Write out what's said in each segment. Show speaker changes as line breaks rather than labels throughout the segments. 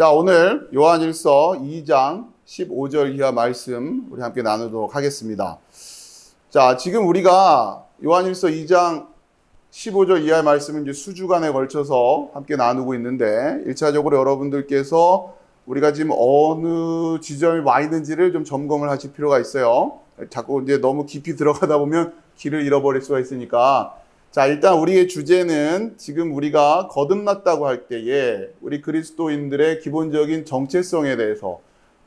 자, 오늘 요한일서 2장 15절 이하 말씀 우리 함께 나누도록 하겠습니다. 자, 지금 우리가 요한일서 2장 15절 이하의 말씀은 이제 수주간에 걸쳐서 함께 나누고 있는데 1차적으로 여러분들께서 우리가 지금 어느 지점에 와 있는지를 좀 점검을 하실 필요가 있어요. 자꾸 이제 너무 깊이 들어가다 보면 길을 잃어버릴 수가 있으니까. 자, 일단 우리의 주제는 지금 우리가 거듭났다고 할 때에 우리 그리스도인들의 기본적인 정체성에 대해서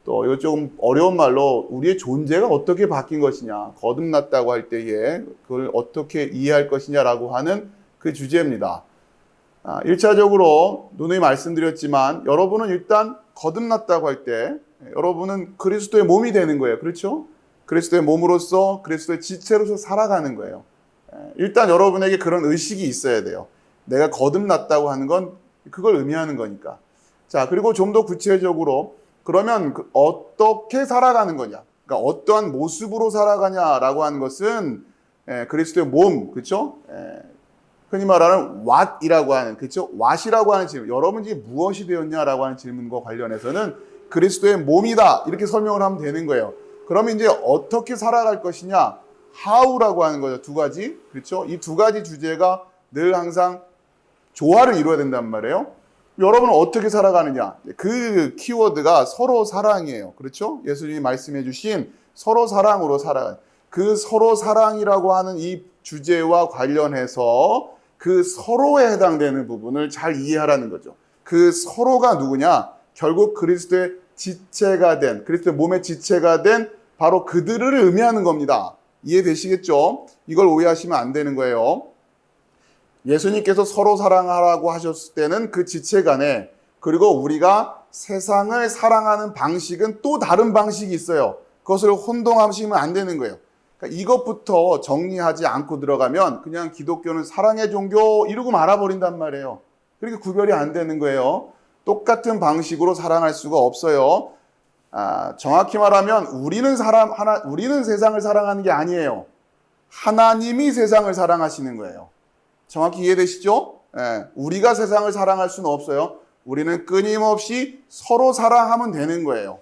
또 이거 좀 어려운 말로 우리의 존재가 어떻게 바뀐 것이냐, 거듭났다고 할 때에 그걸 어떻게 이해할 것이냐라고 하는 그 주제입니다. 1차적으로 누누이 말씀드렸지만 여러분은 일단 거듭났다고 할 때 여러분은 그리스도의 몸이 되는 거예요. 그렇죠? 그리스도의 몸으로서 그리스도의 지체로서 살아가는 거예요. 일단 여러분에게 그런 의식이 있어야 돼요. 내가 거듭났다고 하는 건 그걸 의미하는 거니까. 자, 그리고 좀 더 구체적으로 그러면 어떻게 살아가는 거냐? 그러니까 어떠한 모습으로 살아가냐라고 하는 것은 그리스도의 몸, 그렇죠? 흔히 말하는 what이라고 하는, 그렇죠? what이라고 하는 질문, 여러분이 무엇이 되었냐라고 하는 질문과 관련해서는 그리스도의 몸이다 이렇게 설명을 하면 되는 거예요. 그러면 이제 어떻게 살아갈 것이냐? how라고 하는 거죠. 두 가지. 그렇죠? 이 두 가지 주제가 늘 항상 조화를 이루어야 된단 말이에요. 여러분은 어떻게 살아가느냐? 그 키워드가 서로 사랑이에요. 그렇죠? 예수님이 말씀해 주신 서로 사랑으로 살아가는. 그 서로 사랑이라고 하는 이 주제와 관련해서 그 서로에 해당되는 부분을 잘 이해하라는 거죠. 그 서로가 누구냐? 결국 그리스도의 지체가 된, 그리스도의 몸의 지체가 된 바로 그들을 의미하는 겁니다. 이해되시겠죠? 이걸 오해하시면 안 되는 거예요. 예수님께서 서로 사랑하라고 하셨을 때는 그 지체 간에, 그리고 우리가 세상을 사랑하는 방식은 또 다른 방식이 있어요. 그것을 혼동하시면 안 되는 거예요. 그러니까 이것부터 정리하지 않고 들어가면 그냥 기독교는 사랑의 종교 이러고 말아버린단 말이에요. 그렇게 구별이 안 되는 거예요. 똑같은 방식으로 사랑할 수가 없어요. 정확히 말하면 우리는 세상을 사랑하는 게 아니에요. 하나님이 세상을 사랑하시는 거예요. 정확히 이해되시죠? 우리가 세상을 사랑할 수는 없어요. 우리는 끊임없이 서로 사랑하면 되는 거예요.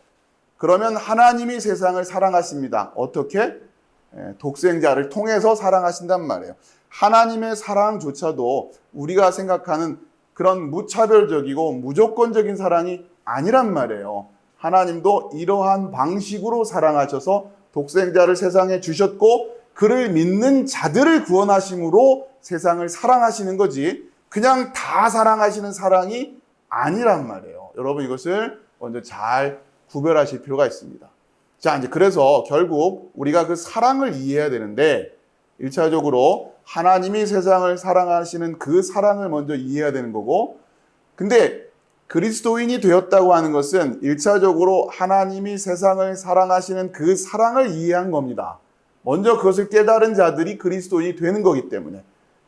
그러면 하나님이 세상을 사랑하십니다. 어떻게? 독생자를 통해서 사랑하신단 말이에요. 하나님의 사랑조차도 우리가 생각하는 그런 무차별적이고 무조건적인 사랑이 아니란 말이에요. 하나님도 이러한 방식으로 사랑하셔서 독생자를 세상에 주셨고 그를 믿는 자들을 구원하심으로 세상을 사랑하시는 거지 그냥 다 사랑하시는 사랑이 아니란 말이에요. 여러분 이것을 먼저 잘 구별하실 필요가 있습니다. 자, 이제 그래서 결국 우리가 그 사랑을 이해해야 되는데 1차적으로 하나님이 세상을 사랑하시는 그 사랑을 먼저 이해해야 되는 거고, 근데 그리스도인이 되었다고 하는 것은 1차적으로 하나님이 세상을 사랑하시는 그 사랑을 이해한 겁니다. 먼저 그것을 깨달은 자들이 그리스도인이 되는 거기 때문에.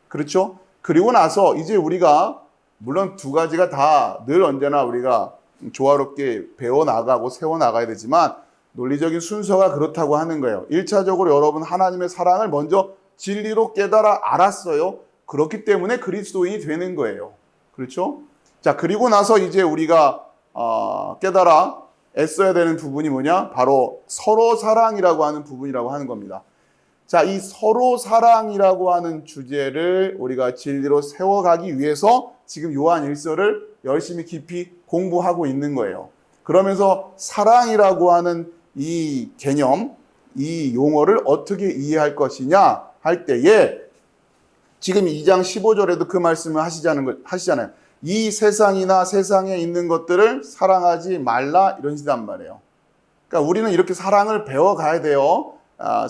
그렇죠? 그리고 나서 이제 우리가 물론 두 가지가 다 늘 언제나 우리가 조화롭게 배워나가고 세워나가야 되지만 논리적인 순서가 그렇다고 하는 거예요. 1차적으로 여러분 하나님의 사랑을 먼저 진리로 깨달아 알았어요. 그렇기 때문에 그리스도인이 되는 거예요. 그렇죠? 자, 그리고 나서 이제 우리가 깨달아 애써야 되는 부분이 뭐냐? 바로 서로 사랑이라고 하는 부분이라고 하는 겁니다. 자, 이 서로 사랑이라고 하는 주제를 우리가 진리로 세워가기 위해서 지금 요한 1서를 열심히 깊이 공부하고 있는 거예요. 그러면서 사랑이라고 하는 이 개념, 이 용어를 어떻게 이해할 것이냐 할 때에 지금 2장 15절에도 그 말씀을 하시잖아요. 이 세상이나 세상에 있는 것들을 사랑하지 말라 이런 식단 말이에요. 그러니까 우리는 이렇게 사랑을 배워가야 돼요.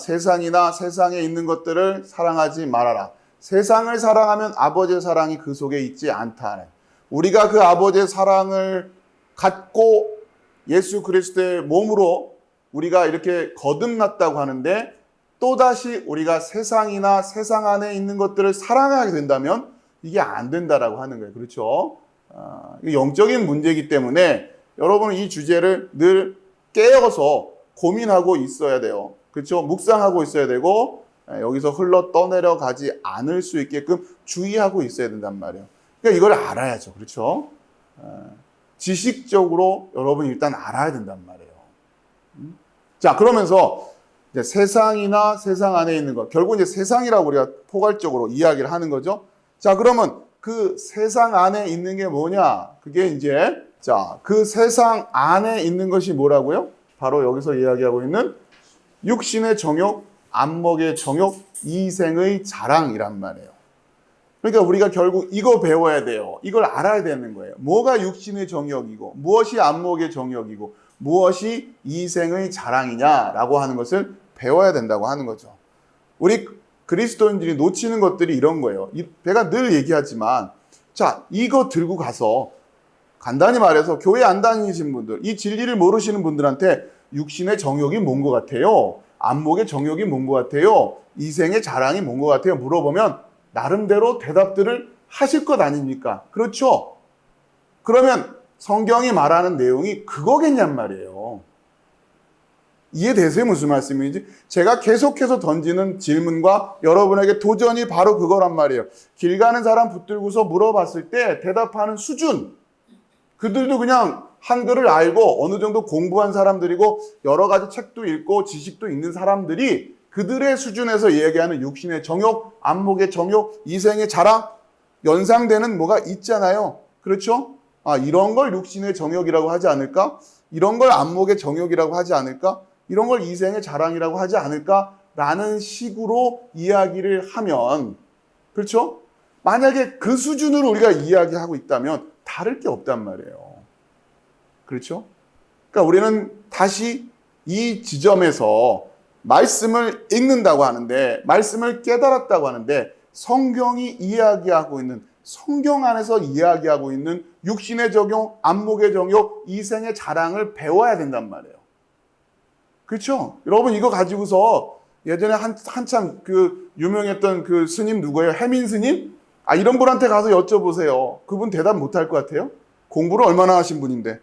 세상이나 세상에 있는 것들을 사랑하지 말아라. 세상을 사랑하면 아버지의 사랑이 그 속에 있지 않다. 우리가 그 아버지의 사랑을 갖고 예수 그리스도의 몸으로 우리가 이렇게 거듭났다고 하는데 또다시 우리가 세상이나 세상 안에 있는 것들을 사랑하게 된다면 이게 안 된다라고 하는 거예요. 그렇죠? 영적인 문제이기 때문에 여러분은 이 주제를 늘 깨어서 고민하고 있어야 돼요. 그렇죠? 묵상하고 있어야 되고 여기서 흘러 떠내려 가지 않을 수 있게끔 주의하고 있어야 된단 말이에요. 그러니까 이걸 알아야죠. 그렇죠? 지식적으로 여러분이 일단 알아야 된단 말이에요. 자, 그러면서 이제 세상이나 세상 안에 있는 것, 결국 이제 세상이라고 우리가 포괄적으로 이야기를 하는 거죠. 자, 그러면 그 세상 안에 있는 게 뭐냐? 그게 이제, 자, 그 세상 안에 있는 것이 뭐라고요? 바로 여기서 이야기하고 있는 육신의 정욕, 안목의 정욕, 이생의 자랑이란 말이에요. 그러니까 우리가 결국 이거 배워야 돼요. 이걸 알아야 되는 거예요. 뭐가 육신의 정욕이고, 무엇이 안목의 정욕이고, 무엇이 이생의 자랑이냐라고 하는 것을 배워야 된다고 하는 거죠. 우리 그리스도인들이 놓치는 것들이 이런 거예요. 제가 늘 얘기하지만, 자, 이거 들고 가서 간단히 말해서 교회 안 다니신 분들, 이 진리를 모르시는 분들한테 육신의 정욕이 뭔 것 같아요? 안목의 정욕이 뭔 것 같아요? 이생의 자랑이 뭔 것 같아요? 물어보면 나름대로 대답들을 하실 것 아닙니까? 그렇죠? 그러면 성경이 말하는 내용이 그거겠냔 말이에요. 이해되세요? 무슨 말씀인지? 제가 계속해서 던지는 질문과 여러분에게 도전이 바로 그거란 말이에요. 길 가는 사람 붙들고서 물어봤을 때 대답하는 수준. 그들도 그냥 한글을 알고 어느 정도 공부한 사람들이고 여러 가지 책도 읽고 지식도 있는 사람들이 그들의 수준에서 얘기하는 육신의 정욕, 안목의 정욕, 이생의 자랑, 연상되는 뭐가 있잖아요. 그렇죠? 아, 이런 걸 육신의 정욕이라고 하지 않을까? 이런 걸 안목의 정욕이라고 하지 않을까? 이런 걸 이생의 자랑이라고 하지 않을까? 라는 식으로 이야기를 하면, 그렇죠? 만약에 그 수준으로 우리가 이야기하고 있다면 다를 게 없단 말이에요. 그렇죠? 그러니까 우리는 다시 이 지점에서 말씀을 읽는다고 하는데, 말씀을 깨달았다고 하는데, 성경이 이야기하고 있는, 성경 안에서 이야기하고 있는 육신의 적용, 안목의 정욕, 이생의 자랑을 배워야 된단 말이에요. 그렇죠? 여러분 이거 가지고서 예전에 한참 그 유명했던 그 스님 누구예요? 해민 스님? 아, 이런 분한테 가서 여쭤보세요. 그분 대답 못할 것 같아요? 공부를 얼마나 하신 분인데.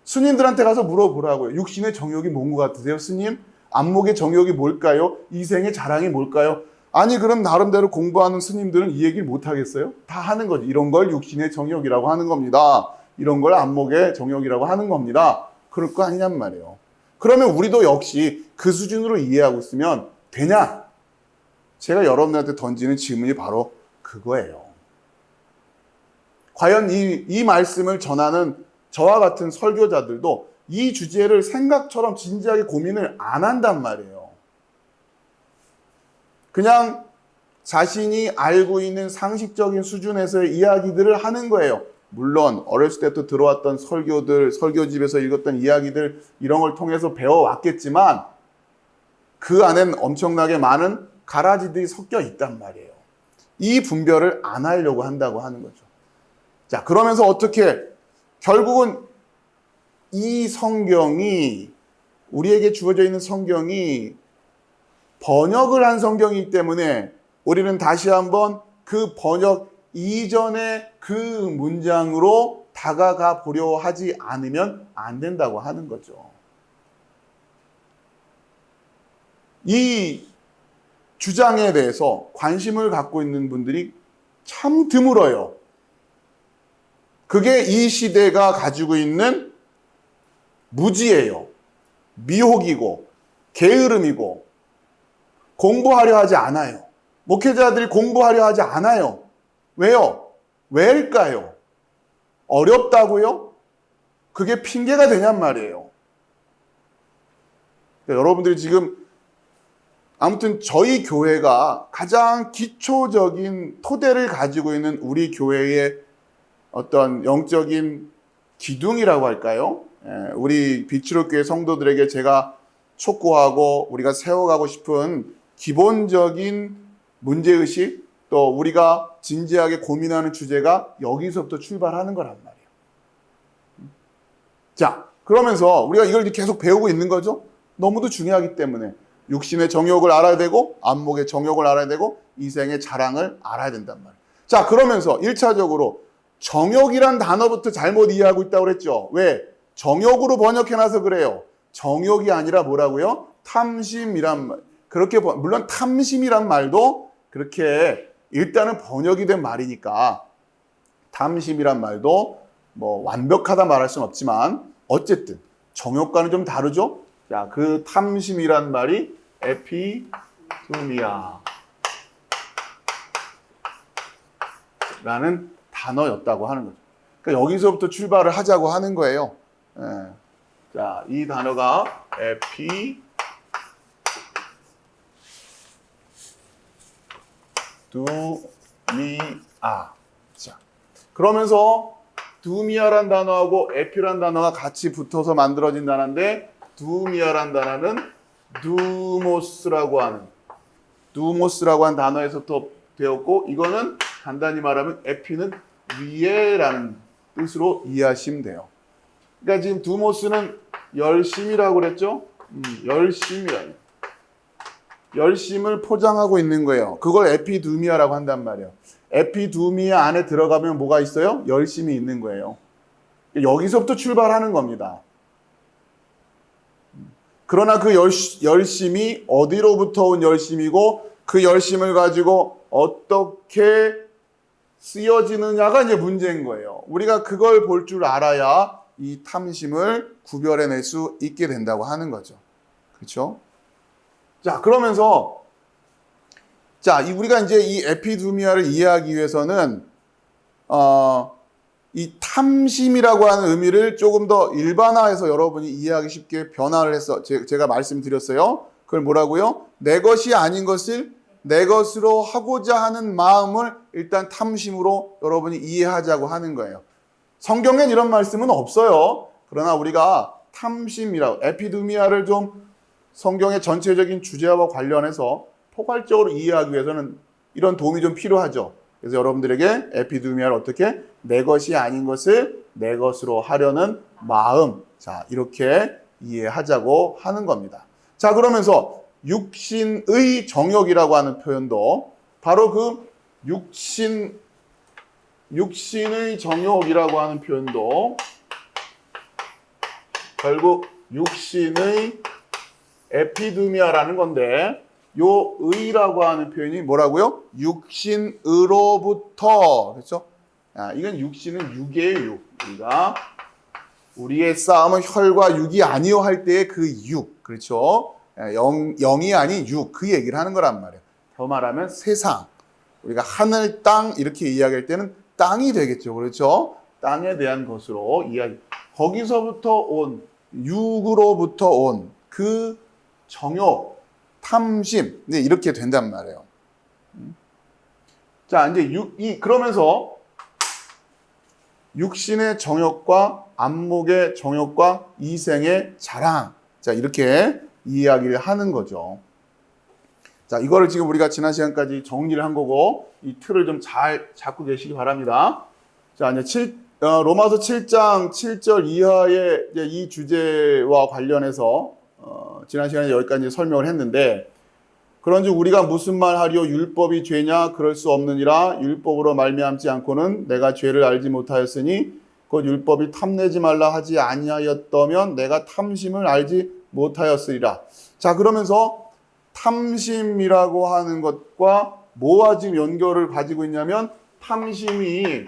스님들한테 가서 물어보라고요. 육신의 정욕이 뭔 것 같으세요, 스님? 안목의 정욕이 뭘까요? 이생의 자랑이 뭘까요? 아니, 그럼 나름대로 공부하는 스님들은 이 얘기를 못 하겠어요? 다 하는 거지. 이런 걸 육신의 정욕이라고 하는 겁니다. 이런 걸 안목의 정욕이라고 하는 겁니다. 그럴 거 아니냔 말이에요. 그러면 우리도 역시 그 수준으로 이해하고 있으면 되냐? 제가 여러분들한테 던지는 질문이 바로 그거예요. 과연 이 말씀을 전하는 저와 같은 설교자들도 이 주제를 생각처럼 진지하게 고민을 안 한단 말이에요. 그냥 자신이 알고 있는 상식적인 수준에서의 이야기들을 하는 거예요. 물론 어렸을 때부터 들어왔던 설교들, 설교집에서 읽었던 이야기들 이런 걸 통해서 배워왔겠지만 그 안엔 엄청나게 많은 가라지들이 섞여 있단 말이에요. 이 분별을 안 하려고 한다고 하는 거죠. 자, 그러면서 어떻게 결국은 이 성경이 우리에게 주어져 있는 성경이 번역을 한 성경이기 때문에 우리는 다시 한번 그 번역 이전의 그 문장으로 다가가 보려 하지 않으면 안 된다고 하는 거죠. 이 주장에 대해서 관심을 갖고 있는 분들이 참 드물어요. 그게 이 시대가 가지고 있는 무지예요. 미혹이고 게으름이고 공부하려 하지 않아요. 목회자들이 공부하려 하지 않아요. 왜요? 왜일까요? 어렵다고요? 그게 핑계가 되냔 말이에요. 그러니까 여러분들이 지금 아무튼 저희 교회가 가장 기초적인 토대를 가지고 있는 우리 교회의 어떤 영적인 기둥이라고 할까요? 우리 빛으로 교회 성도들에게 제가 촉구하고 우리가 세워가고 싶은 기본적인 문제의식, 또 우리가 진지하게 고민하는 주제가 여기서부터 출발하는 거란 말이에요. 자, 그러면서 우리가 이걸 계속 배우고 있는 거죠. 너무도 중요하기 때문에 육신의 정욕을 알아야 되고 안목의 정욕을 알아야 되고 이생의 자랑을 알아야 된단 말이에요. 자, 그러면서 1차적으로 정욕이란 단어부터 잘못 이해하고 있다고 그랬죠. 왜? 정욕으로 번역해놔서 그래요. 정욕이 아니라 뭐라고요? 탐심이란 말. 그렇게 물론 탐심이란 말도 그렇게 일단은 번역이 된 말이니까 탐심이란 말도 뭐 완벽하다 말할 수는 없지만 어쨌든 정욕과는 좀 다르죠. 자, 그 탐심이란 말이 에피두미아 라는 단어였다고 하는 거죠. 그러니까 여기서부터 출발을 하자고 하는 거예요. 예. 자, 이 단어가 에피두미아. 자, 그러면서 두미아란 단어하고 에피란 단어가 같이 붙어서 만들어진 단어인데 두미아란 단어는 두모스라고 하는 단어에서부터 되었고 이거는 간단히 말하면 에피는 위에라는 뜻으로 이해하시면 돼요. 그러니까 지금 두모스는 열심이라고 그랬죠? 열심이라는. 열심을 포장하고 있는 거예요. 그걸 에피두미아라고 한단 말이에요. 에피두미아 안에 들어가면 뭐가 있어요? 열심이 있는 거예요. 여기서부터 출발하는 겁니다. 그러나 그 열심이 어디로부터 온 열심이고 그 열심을 가지고 어떻게 쓰여지느냐가 이제 문제인 거예요. 우리가 그걸 볼 줄 알아야 이 탐심을 구별해낼 수 있게 된다고 하는 거죠. 그렇죠? 자, 그러면서 자, 우리가 이제 이 에피두미아를 이해하기 위해서는 이 탐심이라고 하는 의미를 조금 더 일반화해서 여러분이 이해하기 쉽게 변화를 해서 제가 말씀드렸어요. 그걸 뭐라고요? 내 것이 아닌 것을 내 것으로 하고자 하는 마음을 일단 탐심으로 여러분이 이해하자고 하는 거예요. 성경엔 이런 말씀은 없어요. 그러나 우리가 탐심이라고 에피두미아를 좀 성경의 전체적인 주제와 관련해서 포괄적으로 이해하기 위해서는 이런 도움이 좀 필요하죠. 그래서 여러분들에게 에피두미아를 어떻게 내 것이 아닌 것을 내 것으로 하려는 마음, 자, 이렇게 이해하자고 하는 겁니다. 자, 그러면서 육신의 정욕이라고 하는 표현도 바로 그 육신의 정욕이라고 하는 표현도 결국 육신의 에피두미아라는 건데 요 의라고 하는 표현이 뭐라고요? 육신으로부터. 그렇죠? 이건 육신은 육이에요, 육. 우리의 싸움은 혈과 육이 아니요 할 때의 그 육. 그렇죠? 영이 아닌 육. 그 얘기를 하는 거란 말이에요. 더 말하면 세상. 우리가 하늘, 땅 이렇게 이야기할 때는 땅이 되겠죠. 그렇죠? 땅에 대한 것으로 이야기. 거기서부터 온, 육으로부터 온 그 정욕, 탐심, 네, 이렇게 된단 말이에요. 자, 이제 그러면서 육신의 정욕과 안목의 정욕과 이생의 자랑, 자, 이렇게 이야기를 하는 거죠. 자, 이거를 지금 우리가 지난 시간까지 정리를 한 거고 이 틀을 좀 잘 잡고 계시기 바랍니다. 자, 이제 로마서 7장 7절 이하의 이제 이 주제와 관련해서 지난 시간에 여기까지 설명을 했는데 그런즉 우리가 무슨 말 하리요 율법이 죄냐 그럴 수 없느니라 율법으로 말미암지 않고는 내가 죄를 알지 못하였으니 곧 율법이 탐내지 말라 하지 아니하였다면 내가 탐심을 알지 못하였으리라. 자, 그러면서 탐심이라고 하는 것과 뭐와 지금 연결을 가지고 있냐면 탐심이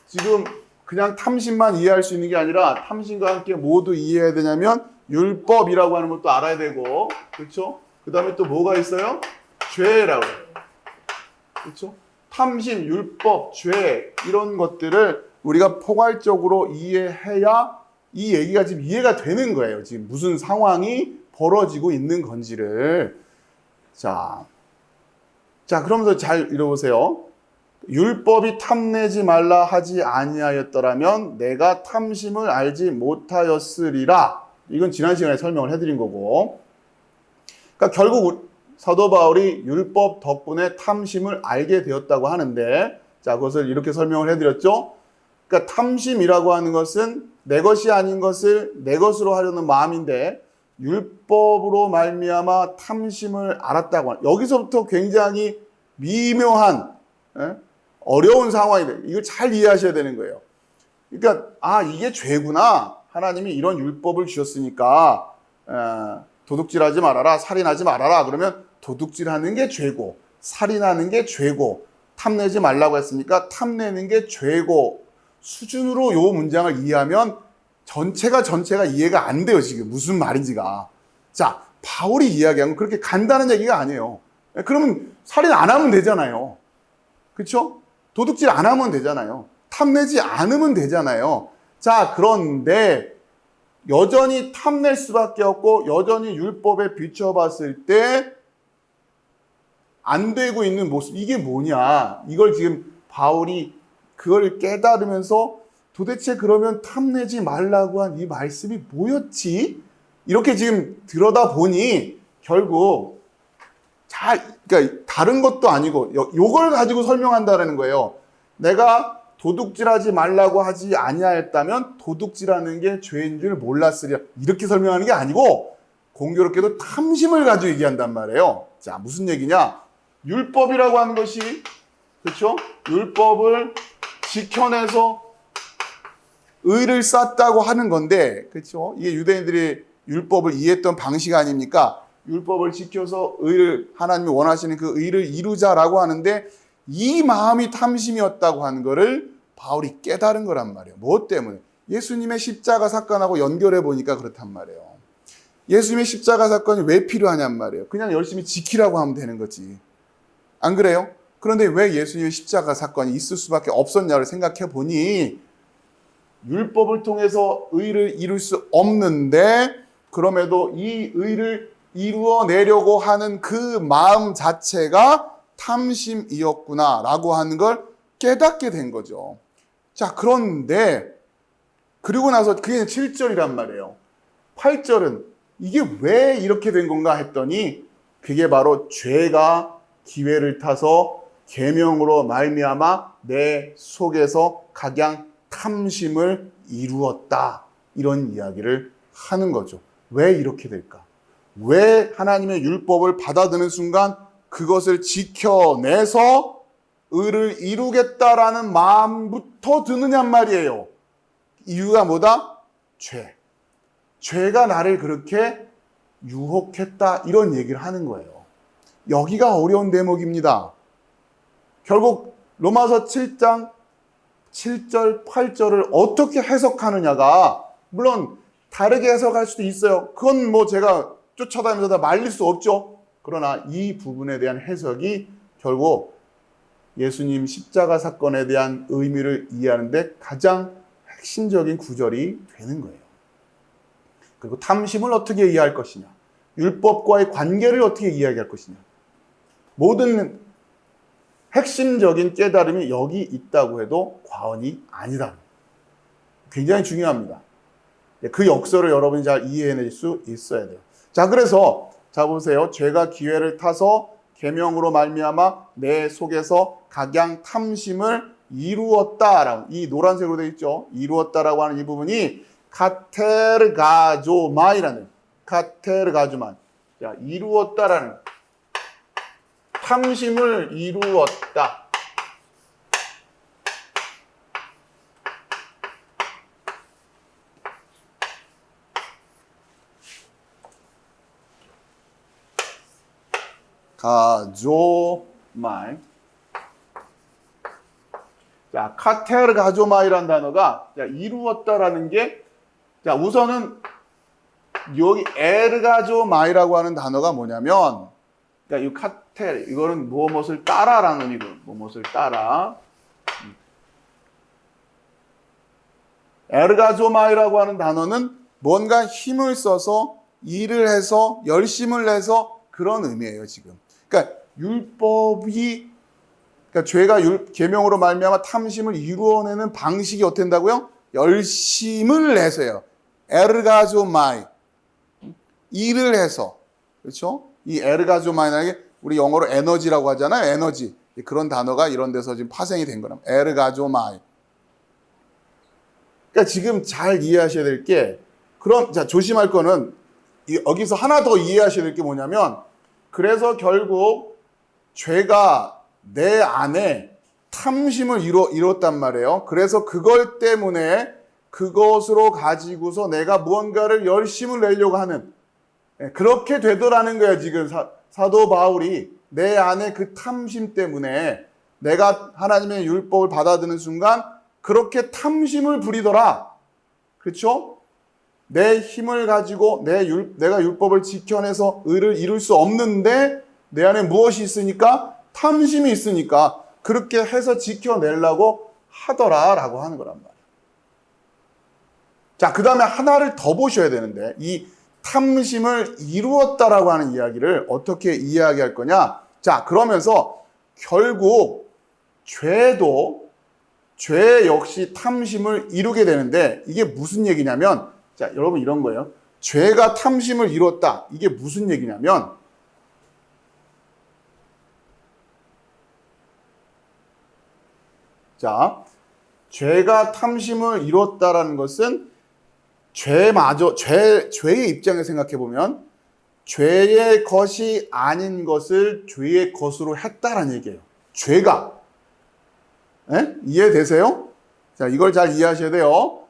지금 그냥 탐심만 이해할 수 있는 게 아니라 탐심과 함께 모두 이해해야 되냐면 율법이라고 하는 것도 알아야 되고, 그렇죠? 그 다음에 또 뭐가 있어요? 죄라고. 그렇죠? 탐심, 율법, 죄 이런 것들을 우리가 포괄적으로 이해해야 이 얘기가 지금 이해가 되는 거예요. 지금 무슨 상황이 벌어지고 있는 건지를. 자, 그러면서 잘 읽어보세요. 율법이 탐내지 말라 하지 아니하였더라면 내가 탐심을 알지 못하였으리라. 이건 지난 시간에 설명을 해드린 거고. 그러니까 결국 사도 바울이 율법 덕분에 탐심을 알게 되었다고 하는데, 자, 그것을 이렇게 설명을 해드렸죠. 그러니까 탐심이라고 하는 것은 내 것이 아닌 것을 내 것으로 하려는 마음인데, 율법으로 말미암아 탐심을 알았다고 하는, 여기서부터 굉장히 미묘한 어려운 상황이 돼요. 이걸 잘 이해하셔야 되는 거예요. 그러니까 이게 죄구나. 하나님이 이런 율법을 주셨으니까 도둑질하지 말아라, 살인하지 말아라. 그러면 도둑질하는 게 죄고 살인하는 게 죄고 탐내지 말라고 했으니까 탐내는 게 죄고 수준으로 요 문장을 이해하면 전체가 이해가 안 돼요. 지금 무슨 말인지가. 자, 바울이 이야기한 건 그렇게 간단한 얘기가 아니에요. 그러면 살인 안 하면 되잖아요. 그렇죠? 도둑질 안 하면 되잖아요. 탐내지 않으면 되잖아요. 자, 그런데 여전히 탐낼 수밖에 없고 여전히 율법에 비춰봤을 때 안 되고 있는 모습, 이게 뭐냐? 이걸 지금 바울이 그걸 깨달으면서 도대체 그러면 탐내지 말라고 한 이 말씀이 뭐였지? 이렇게 지금 들여다보니 결국 그러니까 다른 것도 아니고 요걸 가지고 설명한다는 거예요. 내가 도둑질하지 말라고 하지 아니하였다면 도둑질하는 게 죄인 줄 몰랐으리라. 이렇게 설명하는 게 아니고 공교롭게도 탐심을 가지고 얘기한단 말이에요. 자, 무슨 얘기냐? 율법이라고 하는 것이, 그렇죠? 율법을 지켜내서 의를 쌓았다고 하는 건데, 그렇죠? 이게 유대인들이 율법을 이해했던 방식 아닙니까? 율법을 지켜서 의를, 하나님이 원하시는 그 의를 이루자라고 하는데, 이 마음이 탐심이었다고 하는 거를 바울이 깨달은 거란 말이에요. 무엇 때문에? 예수님의 십자가 사건하고 연결해 보니까 그렇단 말이에요. 예수님의 십자가 사건이 왜 필요하냔 말이에요. 그냥 열심히 지키라고 하면 되는 거지. 안 그래요? 그런데 왜 예수님의 십자가 사건이 있을 수밖에 없었냐를 생각해 보니 율법을 통해서 의를 이룰 수 없는데 그럼에도 이 의를 이루어내려고 하는 그 마음 자체가 탐심이었구나라고 하는 걸 깨닫게 된 거죠. 자, 그런데 그리고 나서 그게 7절이란 말이에요. 8절은 이게 왜 이렇게 된 건가 했더니 그게 바로 죄가 기회를 타서 계명으로 말미암아 내 속에서 각양 탐심을 이루었다. 이런 이야기를 하는 거죠. 왜 이렇게 될까? 왜 하나님의 율법을 받아드는 순간 그것을 지켜내서 의를 이루겠다라는 마음부터 드느냔 말이에요. 이유가 뭐다? 죄. 죄가 나를 그렇게 유혹했다. 이런 얘기를 하는 거예요. 여기가 어려운 대목입니다. 결국 로마서 7장 7절, 8절을 어떻게 해석하느냐가 물론 다르게 해석할 수도 있어요. 그건 뭐 제가 쫓아다니면서 다 말릴 수 없죠. 그러나 이 부분에 대한 해석이 결국 예수님 십자가 사건에 대한 의미를 이해하는데 가장 핵심적인 구절이 되는 거예요. 그리고 탐심을 어떻게 이해할 것이냐, 율법과의 관계를 어떻게 이야기할 것이냐, 모든 핵심적인 깨달음이 여기 있다고 해도 과언이 아니다. 굉장히 중요합니다. 그 역설을 여러분이 잘 이해해낼 수 있어야 돼요. 자, 그래서 자 보세요. 죄가 기회를 타서 계명으로 말미암아 내 속에서 각양 탐심을 이루었다라고, 이 노란색으로 되어 있죠. 이루었다라고 하는 이 부분이 카테르가조마이라는, 카테르가조마, 자, 이루었다라는, 탐심을 이루었다. 가조마이. 자, 카테르 가조마이라는 단어가, 자, 이루었다라는 게, 자, 우선은 여기 에르가조마이라고 하는 단어가 뭐냐면, 자, 이 카테르, 이거는 무엇을 따라라는 의미고, 무엇을 따라. 에르가조마이라고 하는 단어는 뭔가 힘을 써서 일을 해서 열심을 내서 그런 의미예요, 지금. 그러니까 율법이, 그러니까 죄가 계명으로 말미암아 탐심을 이루어내는 방식이 어떻게 된다고요? 열심을 내서요. 에르가조마이, 일을 해서, 그렇죠? 이 에르가조마이라는 게 우리 영어로 에너지라고 하잖아요. 에너지. 그런 단어가 이런 데서 지금 파생이 된 거라. 에르가조마이. 그러니까 지금 잘 이해하셔야 될 게, 그럼 자, 조심할 거는 여기서 하나 더 이해하셔야 될 게 뭐냐면, 그래서 결국 죄가 내 안에 탐심을 이뤘단 말이에요. 그래서 그걸 때문에 그것으로 가지고서 내가 무언가를 열심을 내려고 하는, 그렇게 되더라는 거예요. 지금 사도 바울이 내 안에 그 탐심 때문에 내가 하나님의 율법을 받아드는 순간 그렇게 탐심을 부리더라. 그렇죠? 내 힘을 가지고 내가 율법을 지켜내서 의를 이룰 수 없는데 내 안에 무엇이 있으니까? 탐심이 있으니까 그렇게 해서 지켜내려고 하더라라고 하는 거란 말이에요. 자, 그 다음에 하나를 더 보셔야 되는데 이 탐심을 이루었다라고 하는 이야기를 어떻게 이야기할 거냐? 자, 그러면서 결국 죄 역시 탐심을 이루게 되는데 이게 무슨 얘기냐면, 자, 여러분 이런 거예요. 죄가 탐심을 이뤘다. 이게 무슨 얘기냐면, 자, 죄가 탐심을 이뤘다라는 것은 죄의 입장에 생각해 보면 죄의 것이 아닌 것을 죄의 것으로 했다라는 얘기예요. 죄가. 이해되세요? 자, 이걸 잘 이해하셔야 돼요.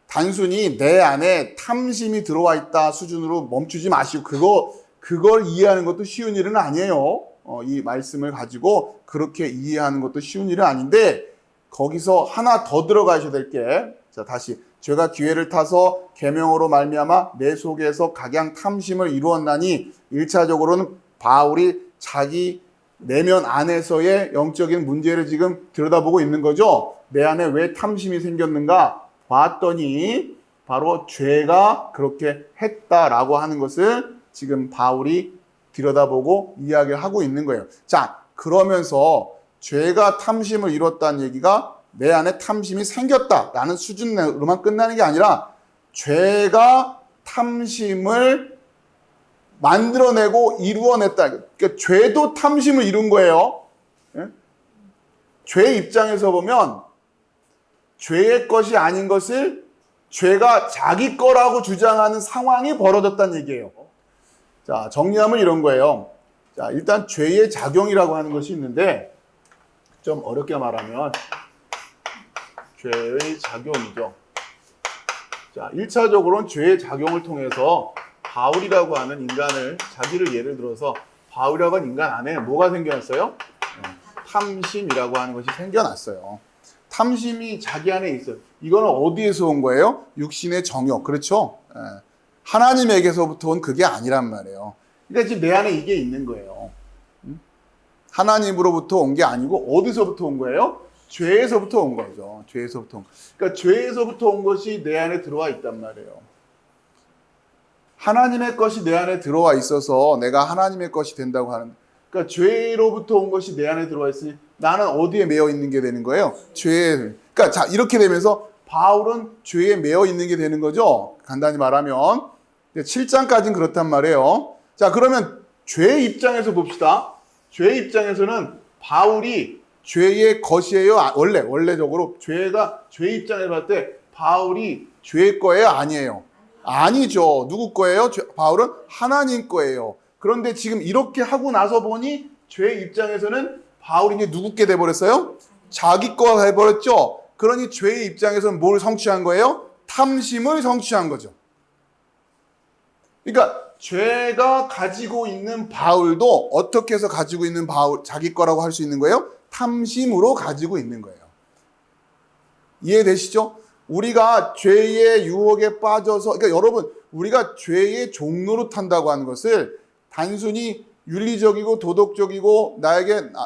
단순히 내 안에 탐심이 들어와 있다 수준으로 멈추지 마시고 그걸 이해하는 것도 쉬운 일은 아니에요. 이 말씀을 가지고 그렇게 이해하는 것도 쉬운 일은 아닌데 거기서 하나 더 들어가셔야 될 게, 자, 다시 죄가 기회를 타서 계명으로 말미암아 내 속에서 각양 탐심을 이루었나니 1차적으로는 바울이 자기 내면 안에서의 영적인 문제를 지금 들여다보고 있는 거죠. 내 안에 왜 탐심이 생겼는가 봤더니 바로 죄가 그렇게 했다라고 하는 것을 지금 바울이 들여다보고 이야기를 하고 있는 거예요. 자, 그러면서 죄가 탐심을 이뤘다는 얘기가 내 안에 탐심이 생겼다라는 수준으로만 끝나는 게 아니라 죄가 탐심을 만들어내고 이루어냈다. 그러니까 죄도 탐심을 이룬 거예요. 죄의 입장에서 보면 죄의 것이 아닌 것을 죄가 자기 거라고 주장하는 상황이 벌어졌다는 얘기예요. 자, 정리하면 이런 거예요. 자, 일단 죄의 작용이라고 하는 것이 있는데 좀 어렵게 말하면 죄의 작용이죠. 자, 1차적으로는 죄의 작용을 통해서 바울이라고 하는 인간을, 자기를 예를 들어서 바울이라고 하는 인간 안에 뭐가 생겨났어요? 탐심이라고 하는 것이 생겨났어요. 탐심이 자기 안에 있어요. 이거는 어디에서 온 거예요? 육신의 정욕. 그렇죠? 하나님에게서부터 온 그게 아니란 말이에요. 그러니까 지금 내 안에 이게 있는 거예요. 하나님으로부터 온 게 아니고 어디서부터 온 거예요? 죄에서부터 온 거죠. 죄에서부터 온 거. 그러니까 죄에서부터 온 것이 내 안에 들어와 있단 말이에요. 하나님의 것이 내 안에 들어와 있어서 내가 하나님의 것이 된다고 하는, 그러니까 죄로부터 온 것이 내 안에 들어와 있으니 나는 어디에 매여 있는 게 되는 거예요? 죄에. 그러니까 자, 이렇게 되면서 바울은 죄에 매여 있는 게 되는 거죠. 간단히 말하면 7장까지는 그렇단 말이에요. 자, 그러면 죄의 입장에서 봅시다. 죄의 입장에서는 바울이 죄의 것이에요? 원래적으로 죄의 입장에서 봤을 때 바울이 죄의 거예요? 아니에요? 아니죠. 누구 거예요? 바울은 하나님 거예요. 그런데 지금 이렇게 하고 나서 보니 죄의 입장에서는 바울이 이제 누구께 돼버렸어요? 자기 거가 돼버렸죠. 그러니 죄의 입장에서는 뭘 성취한 거예요? 탐심을 성취한 거죠. 그러니까 죄가 가지고 있는 바울도 어떻게 해서 가지고 있는 자기 거라고 할 수 있는 거예요? 탐심으로 가지고 있는 거예요. 이해되시죠? 우리가 죄의 유혹에 빠져서, 그러니까 여러분, 우리가 죄의 종로로 탄다고 하는 것을 단순히 윤리적이고 도덕적이고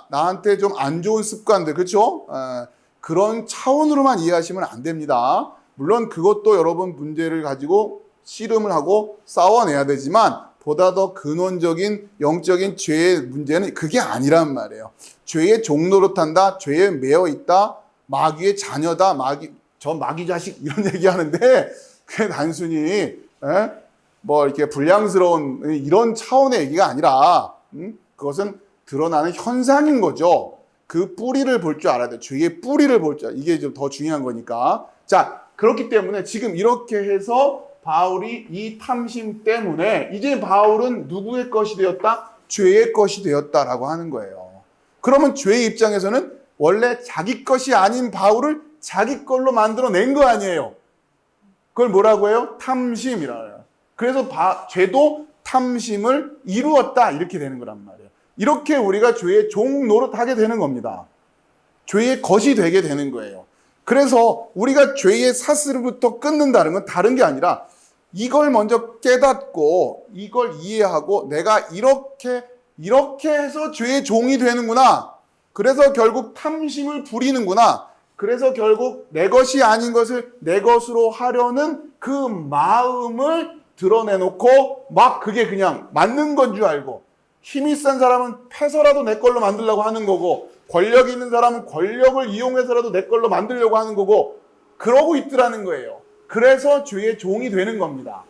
나한테 좀 안 좋은 습관들, 그렇죠? 그런 차원으로만 이해하시면 안 됩니다. 물론 그것도 여러분 문제를 가지고 씨름을 하고 싸워내야 되지만 보다 더 근원적인 영적인 죄의 문제는 그게 아니란 말이에요. 죄의 종로로 탄다, 죄에 매여 있다, 마귀의 자녀다, 저 마귀 자식 이런 얘기하는데 그게 단순히 뭐 이렇게 불량스러운 이런 차원의 얘기가 아니라 그것은 드러나는 현상인 거죠. 그 뿌리를 볼 줄 알아야 돼요. 죄의 뿌리를 볼 줄, 이게 좀 더 중요한 거니까. 자, 그렇기 때문에 지금 이렇게 해서 바울이 이 탐심 때문에 이제 바울은 누구의 것이 되었다? 죄의 것이 되었다라고 하는 거예요. 그러면 죄의 입장에서는 원래 자기 것이 아닌 바울을 자기 걸로 만들어낸 거 아니에요. 그걸 뭐라고 해요? 탐심이라고 해요. 그래서 죄도 탐심을 이루었다 이렇게 되는 거란 말이에요. 이렇게 우리가 죄의 종 노릇하게 되는 겁니다. 죄의 것이 되게 되는 거예요. 그래서 우리가 죄의 사슬부터 끊는다는 건 다른 게 아니라 이걸 먼저 깨닫고 이걸 이해하고 내가 이렇게 해서 죄의 종이 되는구나. 그래서 결국 탐심을 부리는구나. 그래서 결국 내 것이 아닌 것을 내 것으로 하려는 그 마음을 드러내놓고 막 그게 그냥 맞는 건 줄 알고, 힘이 센 사람은 패서라도 내 걸로 만들려고 하는 거고, 권력 있는 사람은 권력을 이용해서라도 내 걸로 만들려고 하는 거고, 그러고 있더라는 거예요. 그래서 죄의 종이 되는 겁니다.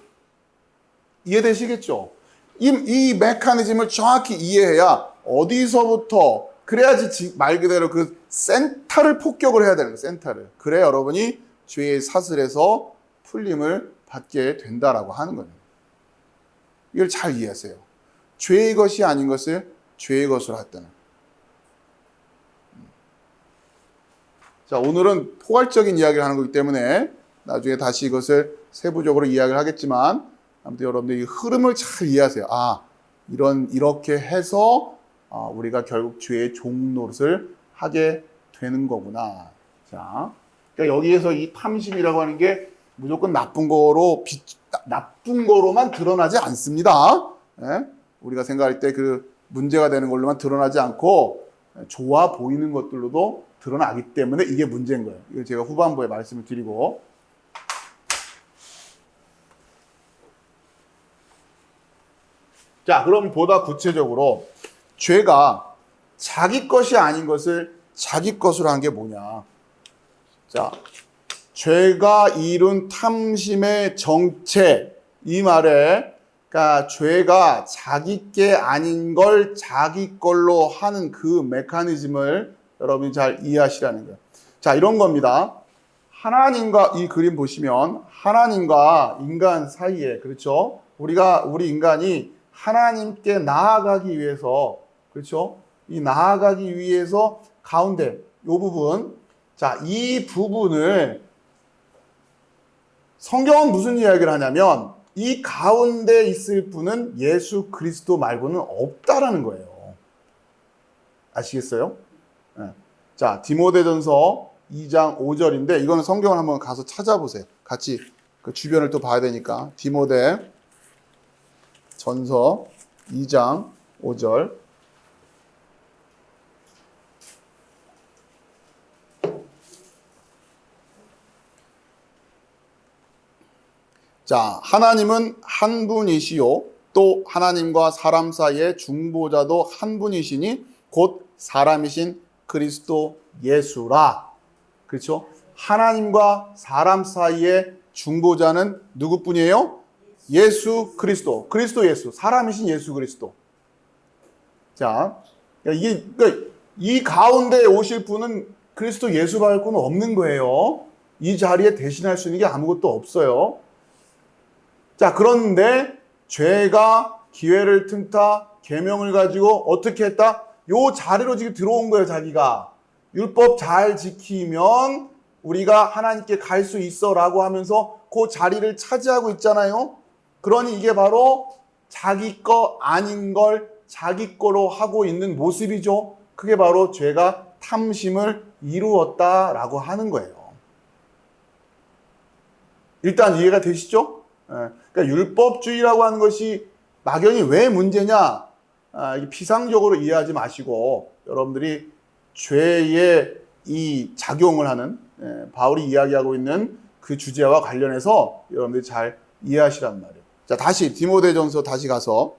이해되시겠죠? 이 메커니즘을 정확히 이해해야 어디서부터, 그래야지 말 그대로 그 센터를 폭격을 해야 되는 거예요. 센터를. 그래 여러분이 죄의 사슬에서 풀림을 받게 된다라고 하는 거예요. 이걸 잘 이해하세요. 죄의 것이 아닌 것을 죄의 것으로 했다는. 자, 오늘은 포괄적인 이야기를 하는 거기 때문에 나중에 다시 이것을 세부적으로 이야기를 하겠지만, 아무튼 여러분들 이 흐름을 잘 이해하세요. 이렇게 해서 우리가 결국 죄의 종 노릇을 하게 되는 거구나. 자, 그러니까 여기에서 이 탐심이라고 하는 게 무조건 나쁜 거로만 드러나지 않습니다. 예? 우리가 생각할 때 그 문제가 되는 걸로만 드러나지 않고 좋아 보이는 것들로도 드러나기 때문에 이게 문제인 거예요. 이걸 제가 후반부에 말씀을 드리고. 자, 그럼 보다 구체적으로 죄가 자기 것이 아닌 것을 자기 것으로 한 게 뭐냐. 자, 죄가 이룬 탐심의 정체, 이 말에, 그러니까 죄가 자기 게 아닌 걸 자기 걸로 하는 그 메커니즘을 여러분이 잘 이해하시라는 거예요. 자, 이런 겁니다. 하나님과, 이 그림 보시면 하나님과 인간 사이에, 그렇죠? 우리 인간이 하나님께 나아가기 위해서, 그렇죠? 이 나아가기 위해서 가운데 이 부분, 자, 이 부분을 성경은 무슨 이야기를 하냐면 이 가운데 있을 분은 예수 그리스도 말고는 없다라는 거예요. 아시겠어요? 네. 자, 디모데전서 2장 5절인데 이거는 성경을 한번 가서 찾아보세요. 같이 그 주변을 또 봐야 되니까. 디모데 전서 2장 5절. 자, 하나님은 한 분이시요 또 하나님과 사람 사이의 중보자도 한 분이시니 곧 사람이신 그리스도 예수라. 그렇죠? 하나님과 사람 사이의 중보자는 누구뿐이에요? 예수 그리스도. 그리스도 예수. 사람이신 예수 그리스도. 자, 그러니까 이 가운데 오실 분은 그리스도 예수 말고는 없는 거예요. 이 자리에 대신할 수 있는 게 아무것도 없어요. 자, 그런데 죄가 기회를 틈타 계명을 가지고 어떻게 했다? 요 자리로 지금 들어온 거예요, 자기가. 율법 잘 지키면 우리가 하나님께 갈 수 있어 라고 하면서 그 자리를 차지하고 있잖아요. 그러니 이게 바로 자기 거 아닌 걸 자기 거로 하고 있는 모습이죠. 그게 바로 죄가 탐심을 이루었다라고 하는 거예요. 일단 이해가 되시죠? 그러니까 율법주의라고 하는 것이 막연히 왜 문제냐? 피상적으로 이해하지 마시고 여러분들이 죄의 이 작용을 하는 바울이 이야기하고 있는 그 주제와 관련해서 여러분들이 잘 이해하시란 말이에요. 자, 다시 디모데전서 다시 가서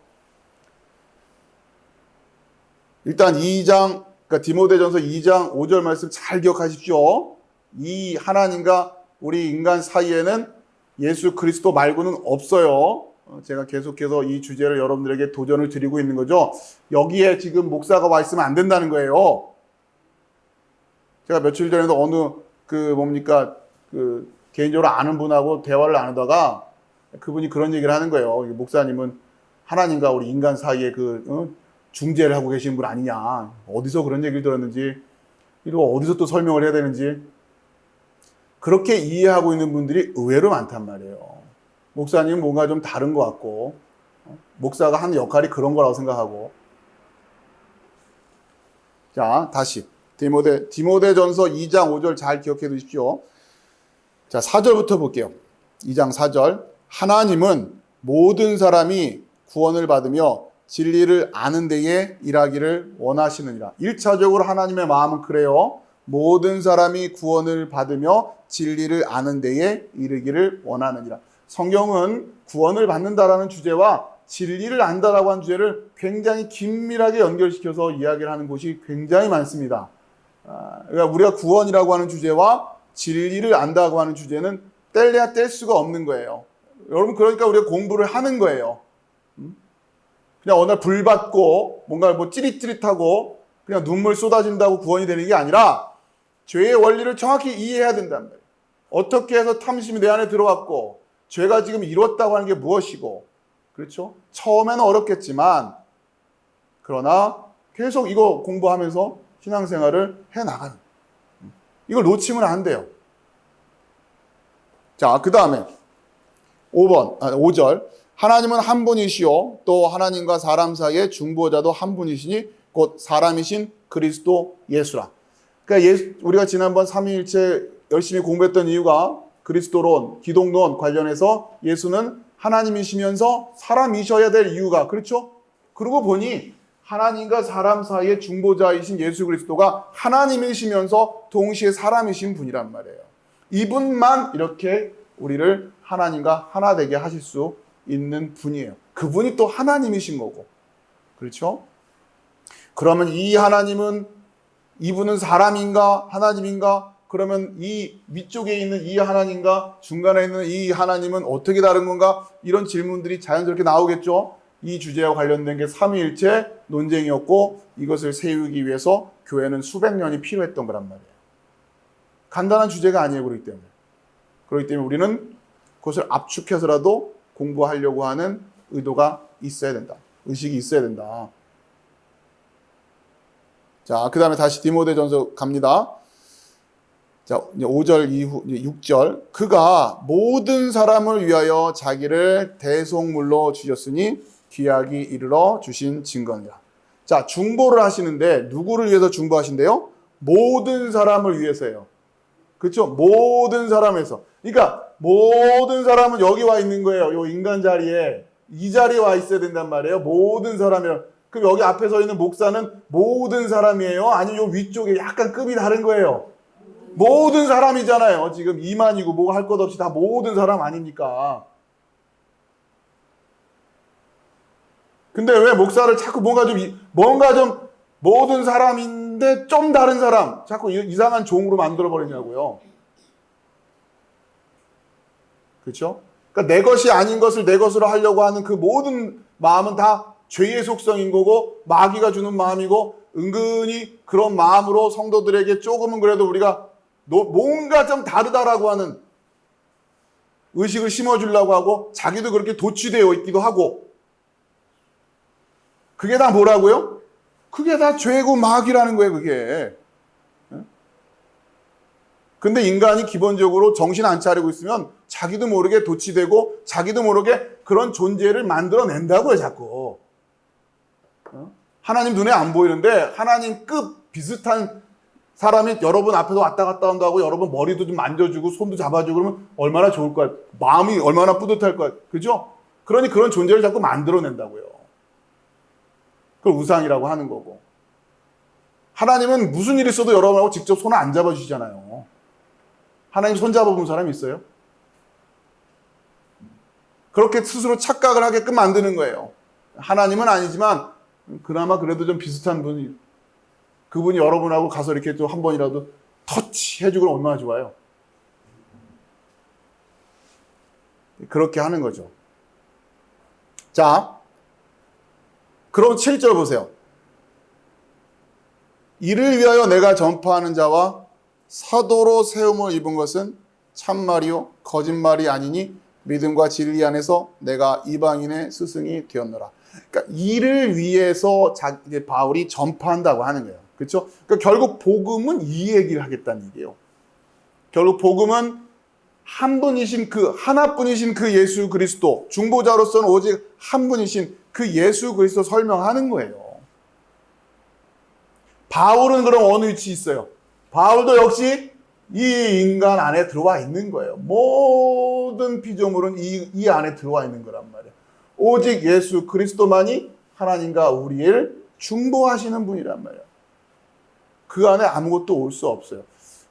일단 2장, 그러니까 디모데전서 2장 5절 말씀 잘 기억하십시오. 이 하나님과 우리 인간 사이에는 예수 그리스도 말고는 없어요. 제가 계속해서 이 주제를 여러분들에게 도전을 드리고 있는 거죠. 여기에 지금 목사가 와 있으면 안 된다는 거예요. 제가 며칠 전에도 어느 개인적으로 아는 분하고 대화를 나누다가 그분이 그런 얘기를 하는 거예요. 목사님은 하나님과 우리 인간 사이에 중재를 하고 계신 분 아니냐. 어디서 그런 얘기를 들었는지, 이거 어디서 또 설명을 해야 되는지. 그렇게 이해하고 있는 분들이 의외로 많단 말이에요. 목사님은 뭔가 좀 다른 것 같고, 목사가 하는 역할이 그런 거라고 생각하고. 자, 다시 디모데전서 2장 5절 잘 기억해 두십시오. 자, 4절부터 볼게요. 2장 4절. 하나님은 모든 사람이 구원을 받으며 진리를 아는 데에 일하기를 원하시느니라. 1차적으로 하나님의 마음은 그래요. 모든 사람이 구원을 받으며 진리를 아는 데에 이르기를 원하느니라. 성경은 구원을 받는다라는 주제와 진리를 안다라고 하는 주제를 굉장히 긴밀하게 연결시켜서 이야기를 하는 곳이 굉장히 많습니다. 그러니까 우리가 구원이라고 하는 주제와 진리를 안다고 하는 주제는 뗄래야 뗄 수가 없는 거예요. 여러분, 그러니까 우리가 공부를 하는 거예요. 그냥 어느 날 불 받고 뭔가 뭐 찌릿찌릿하고 그냥 눈물 쏟아진다고 구원이 되는 게 아니라 죄의 원리를 정확히 이해해야 된단 말이에요. 어떻게 해서 탐심이 내 안에 들어왔고 죄가 지금 이뤘다고 하는 게 무엇이고, 그렇죠? 처음에는 어렵겠지만 그러나 계속 이거 공부하면서 신앙생활을 해나가는, 이걸 놓치면 안 돼요. 자, 그 다음에 5절. 하나님은 한 분이시요 또 하나님과 사람 사이의 중보자도 한 분이시니 곧 사람이신 그리스도 예수라. 그러니까 우리가 지난번 삼위일체 열심히 공부했던 이유가 그리스도론, 기독론 관련해서 예수는 하나님이시면서 사람이셔야 될 이유가, 그렇죠? 그러고 보니 하나님과 사람 사이의 중보자이신 예수 그리스도가 하나님이시면서 동시에 사람이신 분이란 말이에요. 이분만 이렇게 우리를 하나님과 하나 되게 하실 수 있는 분이에요. 그분이 또 하나님이신 거고, 그렇죠? 그러면 이 하나님은, 이분은 사람인가 하나님인가? 그러면 이 위쪽에 있는 이 하나님과 중간에 있는 이 하나님은 어떻게 다른 건가? 이런 질문들이 자연스럽게 나오겠죠. 이 주제와 관련된 게 삼위일체 논쟁이었고, 이것을 세우기 위해서 교회는 수백 년이 필요했던 거란 말이에요. 간단한 주제가 아니에요. 그렇기 때문에 우리는 그것을 압축해서라도 공부하려고 하는 의도가 있어야 된다. 의식이 있어야 된다. 자, 그 다음에 다시 디모데전서 갑니다. 자, 5절 이후 6절. 그가 모든 사람을 위하여 자기를 대속물로 주셨으니 귀하기 이르러 주신 증거니라. 자, 중보를 하시는데 누구를 위해서 중보하신대요? 모든 사람을 위해서예요. 그렇죠? 모든 사람에서. 그러니까 모든 사람은 여기 와 있는 거예요. 이 인간 자리에. 이 자리에 와 있어야 된단 말이에요. 모든 사람이요. 그럼 여기 앞에 서 있는 목사는 모든 사람이에요? 아니면 요 위쪽에 약간 급이 다른 거예요? 모든 사람이잖아요. 지금 이만이고 뭐 할 것 없이 다 모든 사람 아닙니까? 근데 왜 목사를 자꾸 뭔가 좀 모든 사람인데 좀 다른 사람, 자꾸 이상한 종으로 만들어버리냐고요. 그렇죠? 그러니까 내 것이 아닌 것을 내 것으로 하려고 하는 그 모든 마음은 다 죄의 속성인 거고 마귀가 주는 마음이고, 은근히 그런 마음으로 성도들에게 조금은 그래도 우리가 뭔가 좀 다르다라고 하는 의식을 심어주려고 하고, 자기도 그렇게 도취되어 있기도 하고, 그게 다 뭐라고요? 그게 다 죄고 마귀라는 거예요, 그게. 근데 인간이 기본적으로 정신 안 차리고 있으면 자기도 모르게 도취되고 자기도 모르게 그런 존재를 만들어낸다고요, 자꾸. 하나님 눈에 안 보이는데 하나님급 비슷한 사람이 여러분 앞에서 왔다 갔다 한다고 여러분 머리도 좀 만져주고 손도 잡아주고 그러면 얼마나 좋을 거야. 마음이 얼마나 뿌듯할 거야. 그죠? 그러니 그런 존재를 자꾸 만들어낸다고요. 그걸 우상이라고 하는 거고. 하나님은 무슨 일이 있어도 여러분하고 직접 손을 안 잡아주시잖아요. 하나님 손 잡아본 사람 있어요? 그렇게 스스로 착각을 하게끔 만드는 거예요. 하나님은 아니지만 그나마 그래도 좀 비슷한 분이, 그분이 여러분하고 가서 이렇게 또 한 번이라도 터치 해주고 얼마나 좋아요. 그렇게 하는 거죠. 자, 그럼 7절 보세요. 이를 위하여 내가 전파하는 자와 사도로 세움을 입은 것은 참말이요 거짓말이 아니니 믿음과 진리 안에서 내가 이방인의 스승이 되었노라. 그러니까 이를 위해서 바울이 전파한다고 하는 거예요. 그렇죠? 그러니까 결국 복음은 이 얘기를 하겠다는 얘기예요. 결국 복음은 한 분이신 하나뿐이신 그 예수 그리스도, 중보자로서는 오직 한 분이신 그 예수 그리스도 설명하는 거예요. 바울은 그럼 어느 위치에 있어요? 바울도 역시 이 인간 안에 들어와 있는 거예요. 모든 피조물은 이 안에 들어와 있는 거란 말이에요. 오직 예수 그리스도만이 하나님과 우리를 중보하시는 분이란 말이에요. 그 안에 아무것도 올 수 없어요.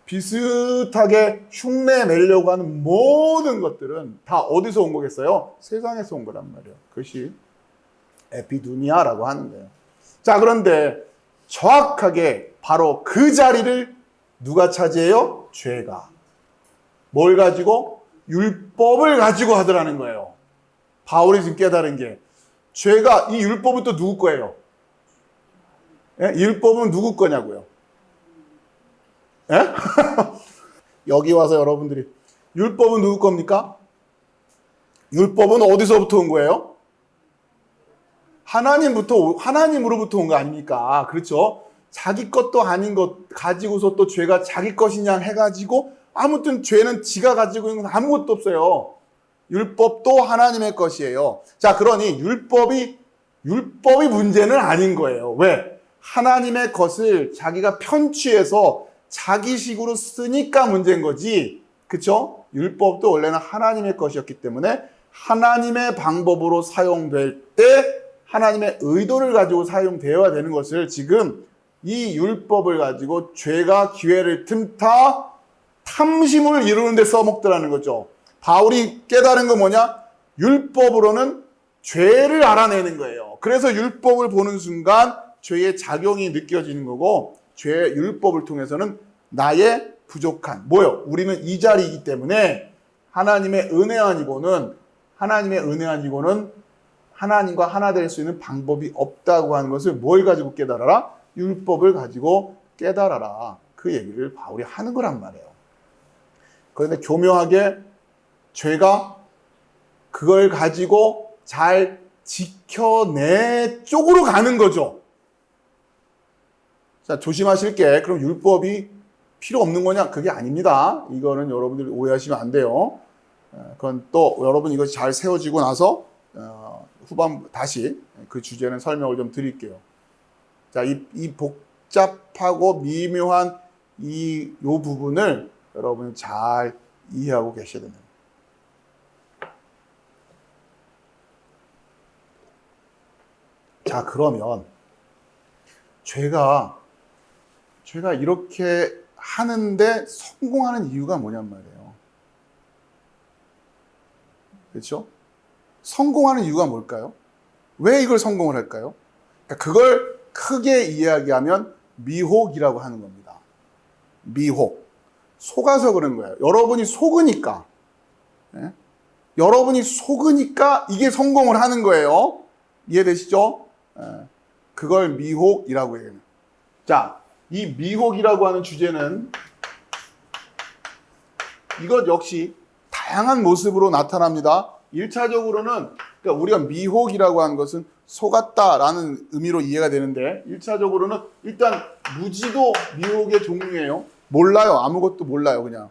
비슷하게 흉내 내려고 하는 모든 것들은 다 어디서 온 거겠어요? 세상에서 온 거란 말이에요. 그것이 에피두니아라고 하는 거예요. 자, 그런데 정확하게 바로 그 자리를 누가 차지해요? 죄가. 뭘 가지고? 율법을 가지고 하더라는 거예요. 바울이 지금 깨달은 게 죄가, 이 율법은 또 누구 거예요? 예? 이 율법은 누구 거냐고요? 예? 여기 와서 여러분들이 율법은 누구 겁니까? 율법은 어디서부터 온 거예요? 하나님으로부터 온 거 아닙니까? 그렇죠? 자기 것도 아닌 것 가지고서 또 죄가 자기 것이냐 해가지고 아무튼 죄는 지가 가지고 있는 건 아무것도 없어요. 율법도 하나님의 것이에요. 자, 그러니 율법이 문제는 아닌 거예요. 왜? 하나님의 것을 자기가 편취해서 자기식으로 쓰니까 문제인 거지. 그쵸? 율법도 원래는 하나님의 것이었기 때문에 하나님의 방법으로 사용될 때 하나님의 의도를 가지고 사용되어야 되는 것을 지금 이 율법을 가지고 죄가 기회를 틈타 탐심을 이루는 데 써먹더라는 거죠. 바울이 깨달은 건 뭐냐? 율법으로는 죄를 알아내는 거예요. 그래서 율법을 보는 순간 죄의 작용이 느껴지는 거고, 죄의 율법을 통해서는 나의 부족한, 뭐요? 우리는 이 자리이기 때문에 하나님의 은혜 아니고는 하나님과 하나 될 수 있는 방법이 없다고 하는 것을 뭘 가지고 깨달아라? 율법을 가지고 깨달아라. 그 얘기를 바울이 하는 거란 말이에요. 그런데 교묘하게 죄가 그걸 가지고 잘 지켜내 쪽으로 가는 거죠. 자, 조심하실 게, 그럼 율법이 필요 없는 거냐? 그게 아닙니다. 이거는 여러분들이 오해하시면 안 돼요. 그건 또 여러분 이것이 잘 세워지고 나서 후반 다시 그 주제는 설명을 좀 드릴게요. 자, 이 복잡하고 미묘한 요 부분을 여러분이 잘 이해하고 계셔야 됩니다. 자, 그러면 죄가 이렇게 하는데 성공하는 이유가 뭐냔 말이에요. 그렇죠? 성공하는 이유가 뭘까요? 왜 이걸 성공을 할까요? 그러니까 그걸 크게 이야기하면 미혹이라고 하는 겁니다. 미혹. 속아서 그런 거예요. 여러분이 속으니까. 예? 여러분이 속으니까 이게 성공을 하는 거예요. 이해되시죠? 예. 그걸 미혹이라고 해요. 자, 이 미혹이라고 하는 주제는 이것 역시 다양한 모습으로 나타납니다. 1차적으로는 그러니까 우리가 미혹이라고 하는 것은 속았다라는 의미로 이해가 되는데 1차적으로는 일단 무지도 미혹의 종류예요. 몰라요. 아무것도 몰라요. 그냥.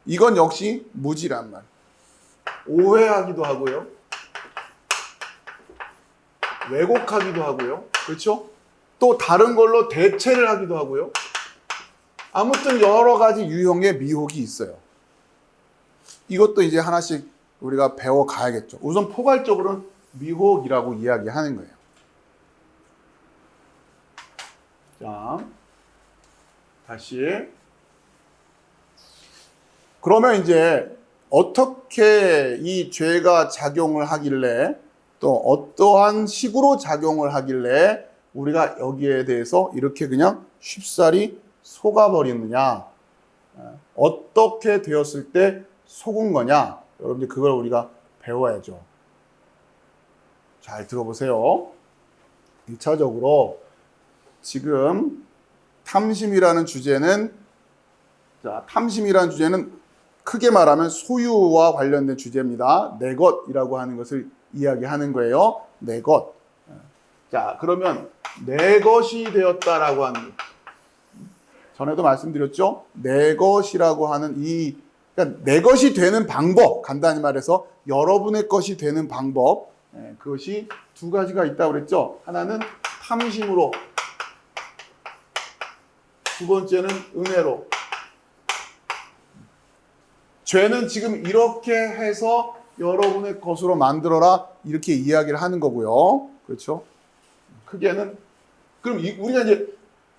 이건 역시 무지란 말. 오해하기도 하고요. 왜곡하기도 하고요. 그렇죠? 또 다른 걸로 대체를 하기도 하고요. 아무튼 여러 가지 유형의 미혹이 있어요. 이것도 이제 하나씩 우리가 배워 가야겠죠. 우선 포괄적으로는 미혹이라고 이야기하는 거예요. 자, 다시. 그러면 이제 어떻게 이 죄가 작용을 하길래 또 어떠한 식으로 작용을 하길래 우리가 여기에 대해서 이렇게 그냥 쉽사리 속아버리느냐, 어떻게 되었을 때 속은 거냐, 여러분들 그걸 우리가 배워야죠. 잘 들어보세요. 1차적으로 지금 탐심이라는 주제는, 자, 탐심이라는 주제는 크게 말하면 소유와 관련된 주제입니다. 내 것이라고 하는 것을 이야기하는 거예요. 내 것. 자, 그러면 내 것이 되었다라고 하는, 전에도 말씀드렸죠? 내 것이라고 하는 그러니까 내 것이 되는 방법, 간단히 말해서 여러분의 것이 되는 방법, 그것이 두 가지가 있다고 그랬죠? 하나는 탐심으로 두 번째는 은혜로. 죄는 지금 이렇게 해서 여러분의 것으로 만들어라 이렇게 이야기를 하는 거고요. 그렇죠? 크게는 그럼 우리가 이제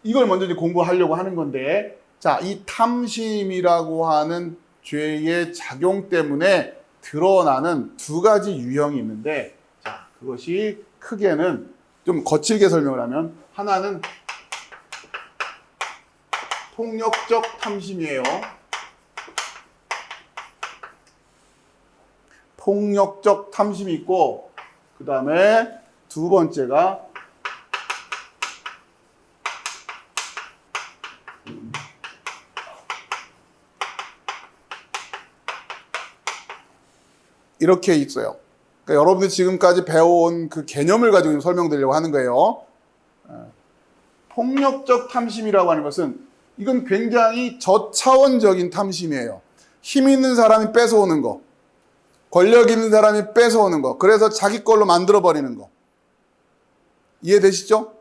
이걸 먼저 이제 공부하려고 하는 건데, 자, 이 탐심이라고 하는 죄의 작용 때문에 드러나는 두 가지 유형이 있는데, 자, 그것이 크게는 좀 거칠게 설명을 하면 하나는 폭력적 탐심이에요. 폭력적 탐심이 있고, 그 다음에 두 번째가 이렇게 있어요. 그러니까 여러분들 지금까지 배워온 그 개념을 가지고 설명드리려고 하는 거예요. 폭력적 탐심이라고 하는 것은 이건 굉장히 저차원적인 탐심이에요. 힘 있는 사람이 뺏어오는 거, 권력 있는 사람이 뺏어오는 거, 그래서 자기 걸로 만들어버리는 거. 이해되시죠?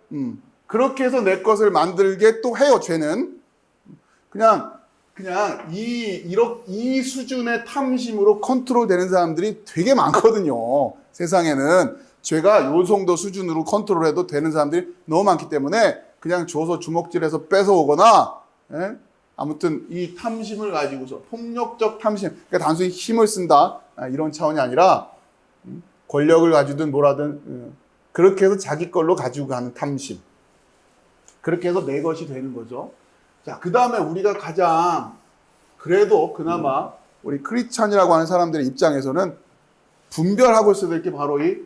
그렇게 해서 내 것을 만들게 또 해요, 죄는. 그냥 이 수준의 탐심으로 컨트롤되는 사람들이 되게 많거든요. 세상에는 죄가 요 정도 수준으로 컨트롤해도 되는 사람들이 너무 많기 때문에 그냥 줘서 주먹질해서 뺏어오거나, 예? 아무튼 이 탐심을 가지고서 폭력적 탐심, 그러니까 단순히 힘을 쓴다 이런 차원이 아니라 권력을 가지든 뭐라든 그렇게 해서 자기 걸로 가지고 가는 탐심, 그렇게 해서 내 것이 되는 거죠. 자, 그 다음에 우리가 가장 그래도 그나마 우리 크리스찬이라고 하는 사람들의 입장에서는 분별하고 있어야 될 게 바로 이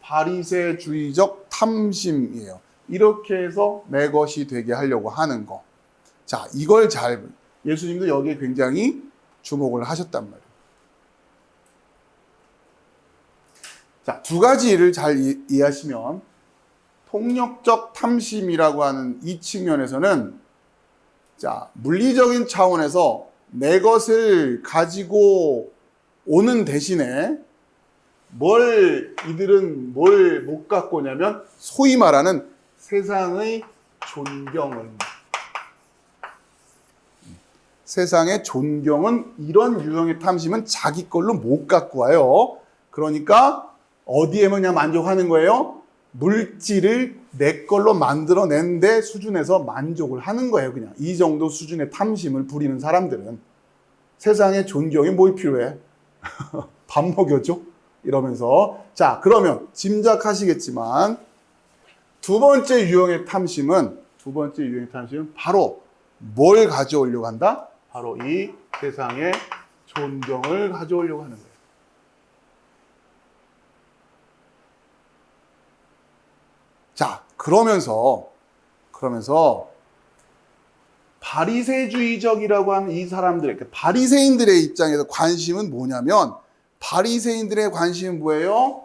바리새주의적 탐심이에요. 이렇게 해서 내 것이 되게 하려고 하는 거. 자, 이걸 예수님도 여기에 굉장히 주목을 하셨단 말이에요. 자, 두 가지를 잘 이해하시면 폭력적 탐심이라고 하는 이 측면에서는, 자, 물리적인 차원에서 내 것을 가지고 오는 대신에 이들은 뭘 못 갖고 오냐면 소위 말하는 세상의 존경은 이런 유형의 탐심은 자기 걸로 못 갖고 와요. 그러니까 어디에만 그냥 만족하는 거예요? 물질을 내 걸로 만들어낸데 수준에서 만족을 하는 거예요. 그냥 이 정도 수준의 탐심을 부리는 사람들은 세상의 존경이 뭘 필요해? 밥 먹여줘? 이러면서. 자, 그러면 짐작하시겠지만 두 번째 유형의 탐심은 바로 뭘 가져오려고 한다? 바로 이 세상의 존경을 가져오려고 하는 거예요. 자, 그러면서 바리새주의적이라고 하는 이 사람들, 그러니까 바리새인들의 입장에서 관심은 뭐냐면, 바리새인들의 관심은 뭐예요?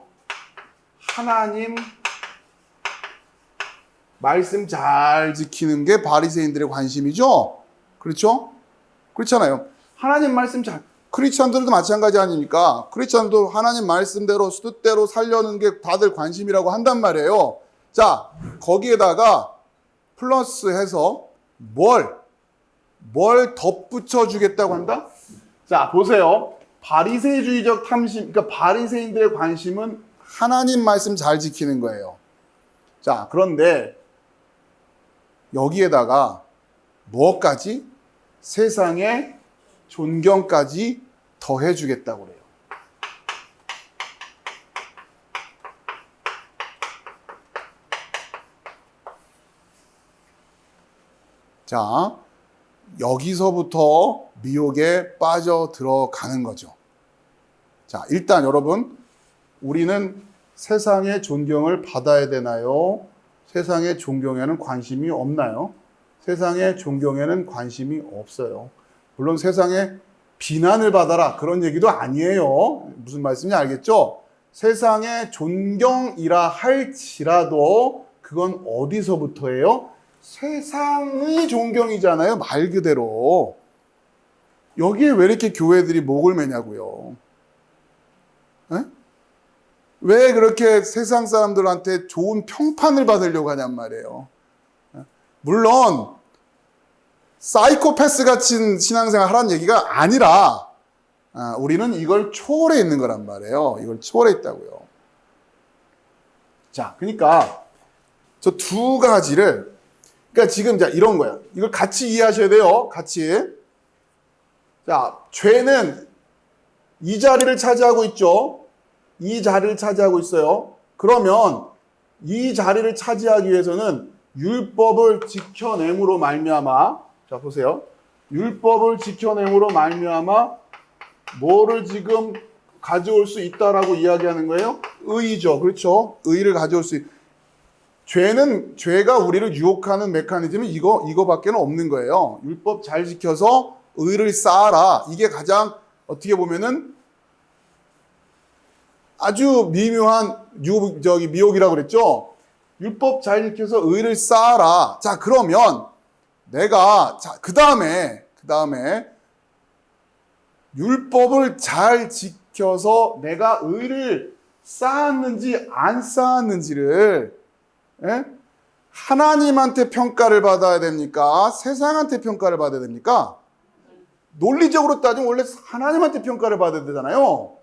하나님 말씀 잘 지키는 게 바리새인들의 관심이죠. 그렇죠? 그렇잖아요. 하나님 말씀 크리스천들도 마찬가지 아닙니까? 크리스천도 하나님 말씀대로 뜻대로 살려는 게 다들 관심이라고 한단 말이에요. 자, 거기에다가 플러스해서 뭘 덧붙여 주겠다고 한다? 자, 보세요. 바리새주의적 탐심, 그러니까 바리새인들의 관심은 하나님 말씀 잘 지키는 거예요. 자, 그런데 여기에다가 뭐까지? 세상의 존경까지 더해 주겠다고 그래요. 자, 여기서부터 미혹에 빠져 들어가는 거죠. 자, 일단 여러분, 우리는 세상의 존경을 받아야 되나요? 세상의 존경에는 관심이 없나요? 세상의 존경에는 관심이 없어요. 물론 세상에 비난을 받아라 그런 얘기도 아니에요. 무슨 말씀인지 알겠죠? 세상의 존경이라 할지라도 그건 어디서부터예요? 세상의 존경이잖아요. 말 그대로. 여기에 왜 이렇게 교회들이 목을 매냐고요. 에? 왜 그렇게 세상 사람들한테 좋은 평판을 받으려고 하냔 말이에요. 물론 사이코패스 같은 신앙생활 하라는 얘기가 아니라 우리는 이걸 초월해 있는 거란 말이에요. 이걸 초월해 있다고요. 자, 그러니까 저 두 가지를, 그러니까 지금 자 이런 거예요. 이걸 같이 이해하셔야 돼요. 같이. 자, 죄는 이 자리를 차지하고 있죠. 이 자리를 차지하고 있어요. 그러면 이 자리를 차지하기 위해서는 율법을 지켜냄으로 말미암아, 자 보세요. 율법을 지켜냄으로 말미암아 뭐를 지금 가져올 수 있다라고 이야기하는 거예요? 의죠. 그렇죠? 의를 가져올 수 죄가 우리를 유혹하는 메커니즘이 이거밖에는 없는 거예요. 율법 잘 지켜서 의를 쌓아라. 이게 가장 어떻게 보면은 아주 미묘한 미혹이라고 그랬죠. 율법 잘 지켜서 의를 쌓아라. 자, 그러면 내가 그 다음에 율법을 잘 지켜서 내가 의를 쌓았는지 안 쌓았는지를 하나님한테 평가를 받아야 됩니까? 세상한테 평가를 받아야 됩니까? 논리적으로 따지면 원래 하나님한테 평가를 받아야 되잖아요.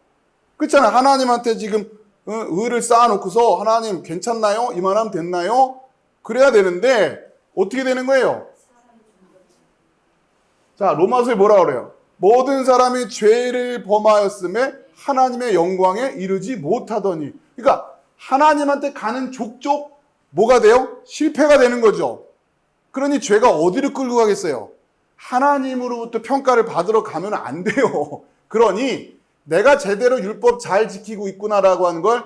그렇잖아요. 하나님한테 지금 의를 쌓아놓고서 하나님 괜찮나요? 이만하면 됐나요? 그래야 되는데 어떻게 되는 거예요? 자, 로마서에 뭐라 그래요? 모든 사람이 죄를 범하였음에 하나님의 영광에 이르지 못하더니. 그러니까 하나님한테 가는 족족 뭐가 돼요? 실패가 되는 거죠. 그러니 죄가 어디를 끌고 가겠어요? 하나님으로부터 평가를 받으러 가면 안 돼요. 그러니 내가 제대로 율법 잘 지키고 있구나라고 하는 걸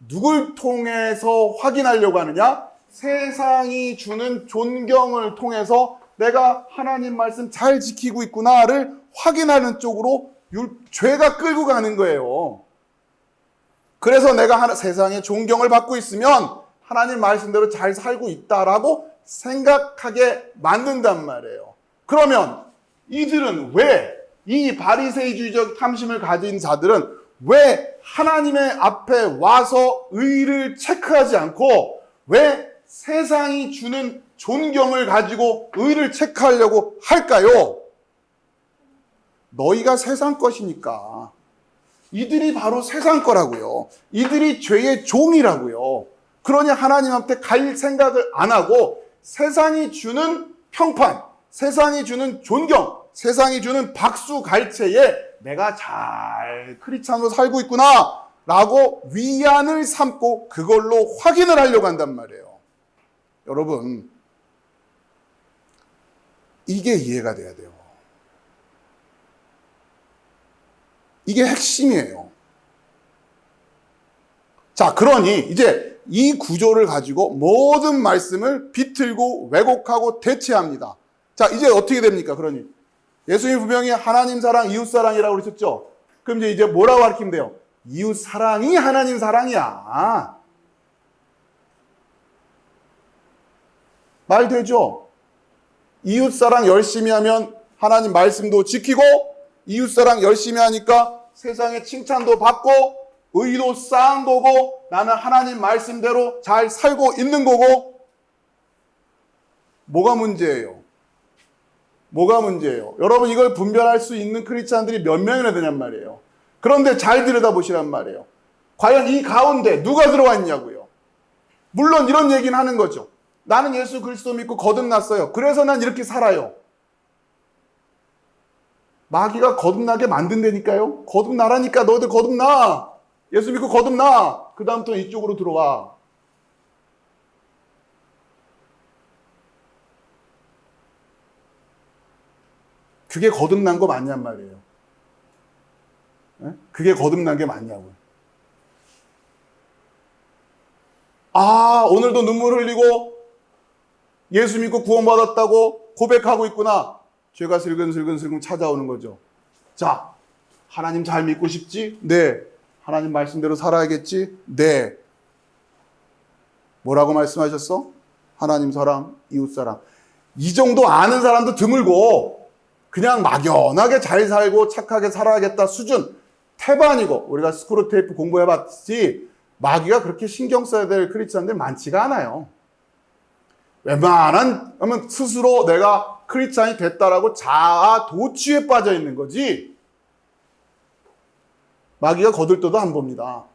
누굴 통해서 확인하려고 하느냐? 세상이 주는 존경을 통해서 내가 하나님 말씀 잘 지키고 있구나를 확인하는 쪽으로 죄가 끌고 가는 거예요. 그래서 내가 세상의 존경을 받고 있으면 하나님 말씀대로 잘 살고 있다라고 생각하게 만든단 말이에요. 그러면 이들은 왜, 이 바리새이주의적 탐심을 가진 자들은 왜 하나님의 앞에 와서 의를 체크하지 않고 왜 세상이 주는 존경을 가지고 의를 체크하려고 할까요? 너희가 세상 것이니까. 이들이 바로 세상 거라고요. 이들이 죄의 종이라고요. 그러니 하나님한테 갈 생각을 안 하고 세상이 주는 평판, 세상이 주는 존경, 세상이 주는 박수갈채에 내가 잘 크리스찬으로 살고 있구나 라고 위안을 삼고 그걸로 확인을 하려고 한단 말이에요. 여러분, 이게 이해가 돼야 돼요. 이게 핵심이에요. 자, 그러니 이제 이 구조를 가지고 모든 말씀을 비틀고 왜곡하고 대체합니다. 자, 이제 어떻게 됩니까? 그러니 예수님이 분명히 하나님 사랑, 이웃 사랑이라고 그러셨죠? 그럼 이제 뭐라고 가르치면 돼요? 이웃 사랑이 하나님 사랑이야. 말 되죠? 이웃 사랑 열심히 하면 하나님 말씀도 지키고 이웃 사랑 열심히 하니까 세상의 칭찬도 받고 의도 쌓은 거고 나는 하나님 말씀대로 잘 살고 있는 거고. 뭐가 문제예요? 뭐가 문제예요? 여러분, 이걸 분별할 수 있는 크리스찬들이 몇 명이나 되냔 말이에요. 그런데 잘 들여다보시란 말이에요. 과연 이 가운데 누가 들어와 있냐고요. 물론 이런 얘기는 하는 거죠. 나는 예수 그리스도 믿고 거듭났어요. 그래서 난 이렇게 살아요. 마귀가 거듭나게 만든다니까요. 거듭나라니까. 너희들 거듭나. 예수 믿고 거듭나. 그 다음부터 이쪽으로 들어와. 그게 거듭난 거 맞냔 말이에요. 네? 그게 거듭난 게 맞냐고요. 아, 오늘도 눈물 흘리고 예수 믿고 구원받았다고 고백하고 있구나. 죄가 슬근슬근 찾아오는 거죠. 자, 하나님 잘 믿고 싶지? 네. 하나님 말씀대로 살아야겠지? 네. 뭐라고 말씀하셨어? 하나님 사랑, 이웃 사랑. 이 정도 아는 사람도 드물고 그냥 막연하게 잘 살고 착하게 살아야겠다 수준. 태반이고 우리가 스크루테이프 공부해봤지 마귀가 그렇게 신경 써야 될 크리스찬들 많지가 않아요. 웬만한 스스로 내가 크리스찬이 됐다라고 자아 도취에 빠져 있는 거지. 마귀가 거들떠도 안 봅니다.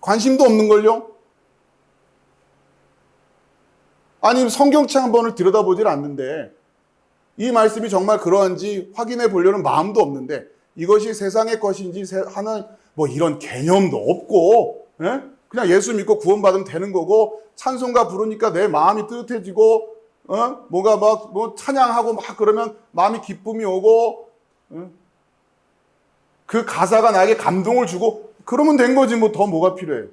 관심도 없는걸요? 아니, 성경책 한 번을 들여다보질 않는데 이 말씀이 정말 그러한지 확인해 보려는 마음도 없는데 이것이 세상의 것인지 하는 뭐 이런 개념도 없고, 예? 그냥 예수 믿고 구원받으면 되는 거고, 찬송가 부르니까 내 마음이 뜨뜻해지고, 뭐가 막 뭐 찬양하고 막 그러면 마음이 기쁨이 오고, 그 가사가 나에게 감동을 주고 그러면 된 거지. 뭐 더 뭐가 필요해요?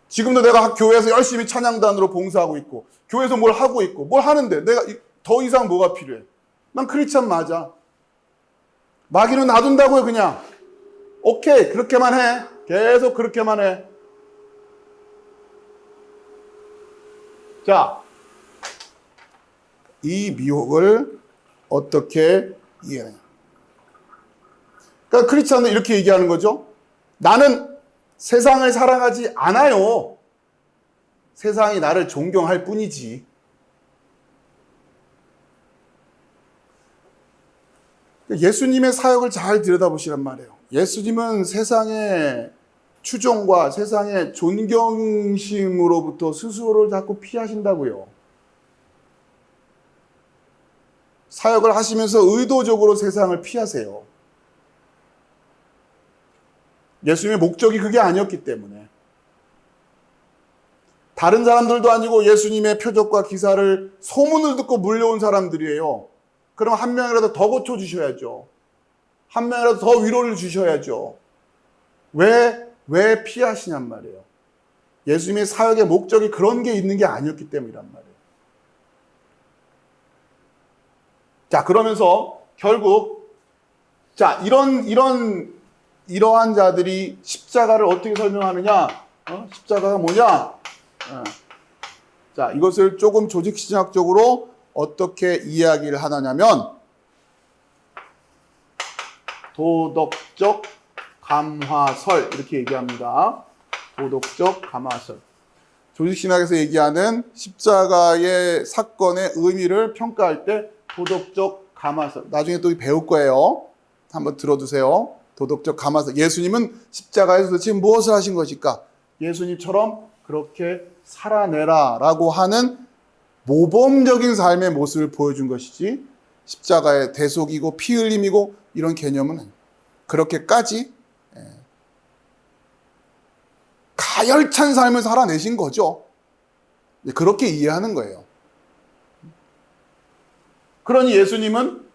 지금도 내가 교회에서 열심히 찬양단으로 봉사하고 있고 교회에서 뭘 하고 있고 뭘 하는데 내가 더 이상 뭐가 필요해? 난 크리스찬 맞아. 마귀는 놔둔다고요. 그냥 오케이, 그렇게만 해. 계속 그렇게만 해. 자, 이 미혹을 어떻게 이해하냐? 그러니까 크리스찬은 이렇게 얘기하는 거죠. 나는 세상을 사랑하지 않아요. 세상이 나를 존경할 뿐이지. 예수님의 사역을 잘 들여다보시란 말이에요. 예수님은 세상의 추종과 세상의 존경심으로부터 스스로를 자꾸 피하신다고요. 사역을 하시면서 의도적으로 세상을 피하세요. 예수님의 목적이 그게 아니었기 때문에. 다른 사람들도 아니고 예수님의 표적과 기사를 소문을 듣고 물려온 사람들이에요. 그럼 한 명이라도 더 고쳐주셔야죠. 한 명이라도 더 위로를 주셔야죠. 왜 피하시냔 말이에요. 예수님의 사역의 목적이 그런 게 있는 게 아니었기 때문이란 말이에요. 자, 그러면서 결국 자, 이러한 자들이 십자가를 어떻게 설명하느냐? 십자가가 뭐냐? 자, 이것을 조금 조직신학적으로 어떻게 이야기를 하느냐면 도덕적 감화설 이렇게 얘기합니다. 도덕적 감화설. 조직신학에서 얘기하는 십자가의 사건의 의미를 평가할 때 도덕적 감화설. 나중에 또 배울 거예요. 한번 들어두세요. 도덕적 감화설. 예수님은 십자가에서 도대체 무엇을 하신 것일까? 예수님처럼 그렇게 살아내라 라고 하는 모범적인 삶의 모습을 보여준 것이지 십자가의 대속이고 피 흘림이고 이런 개념은 그렇게까지 가열찬 삶을 살아내신 거죠. 그렇게 이해하는 거예요. 그러니 예수님은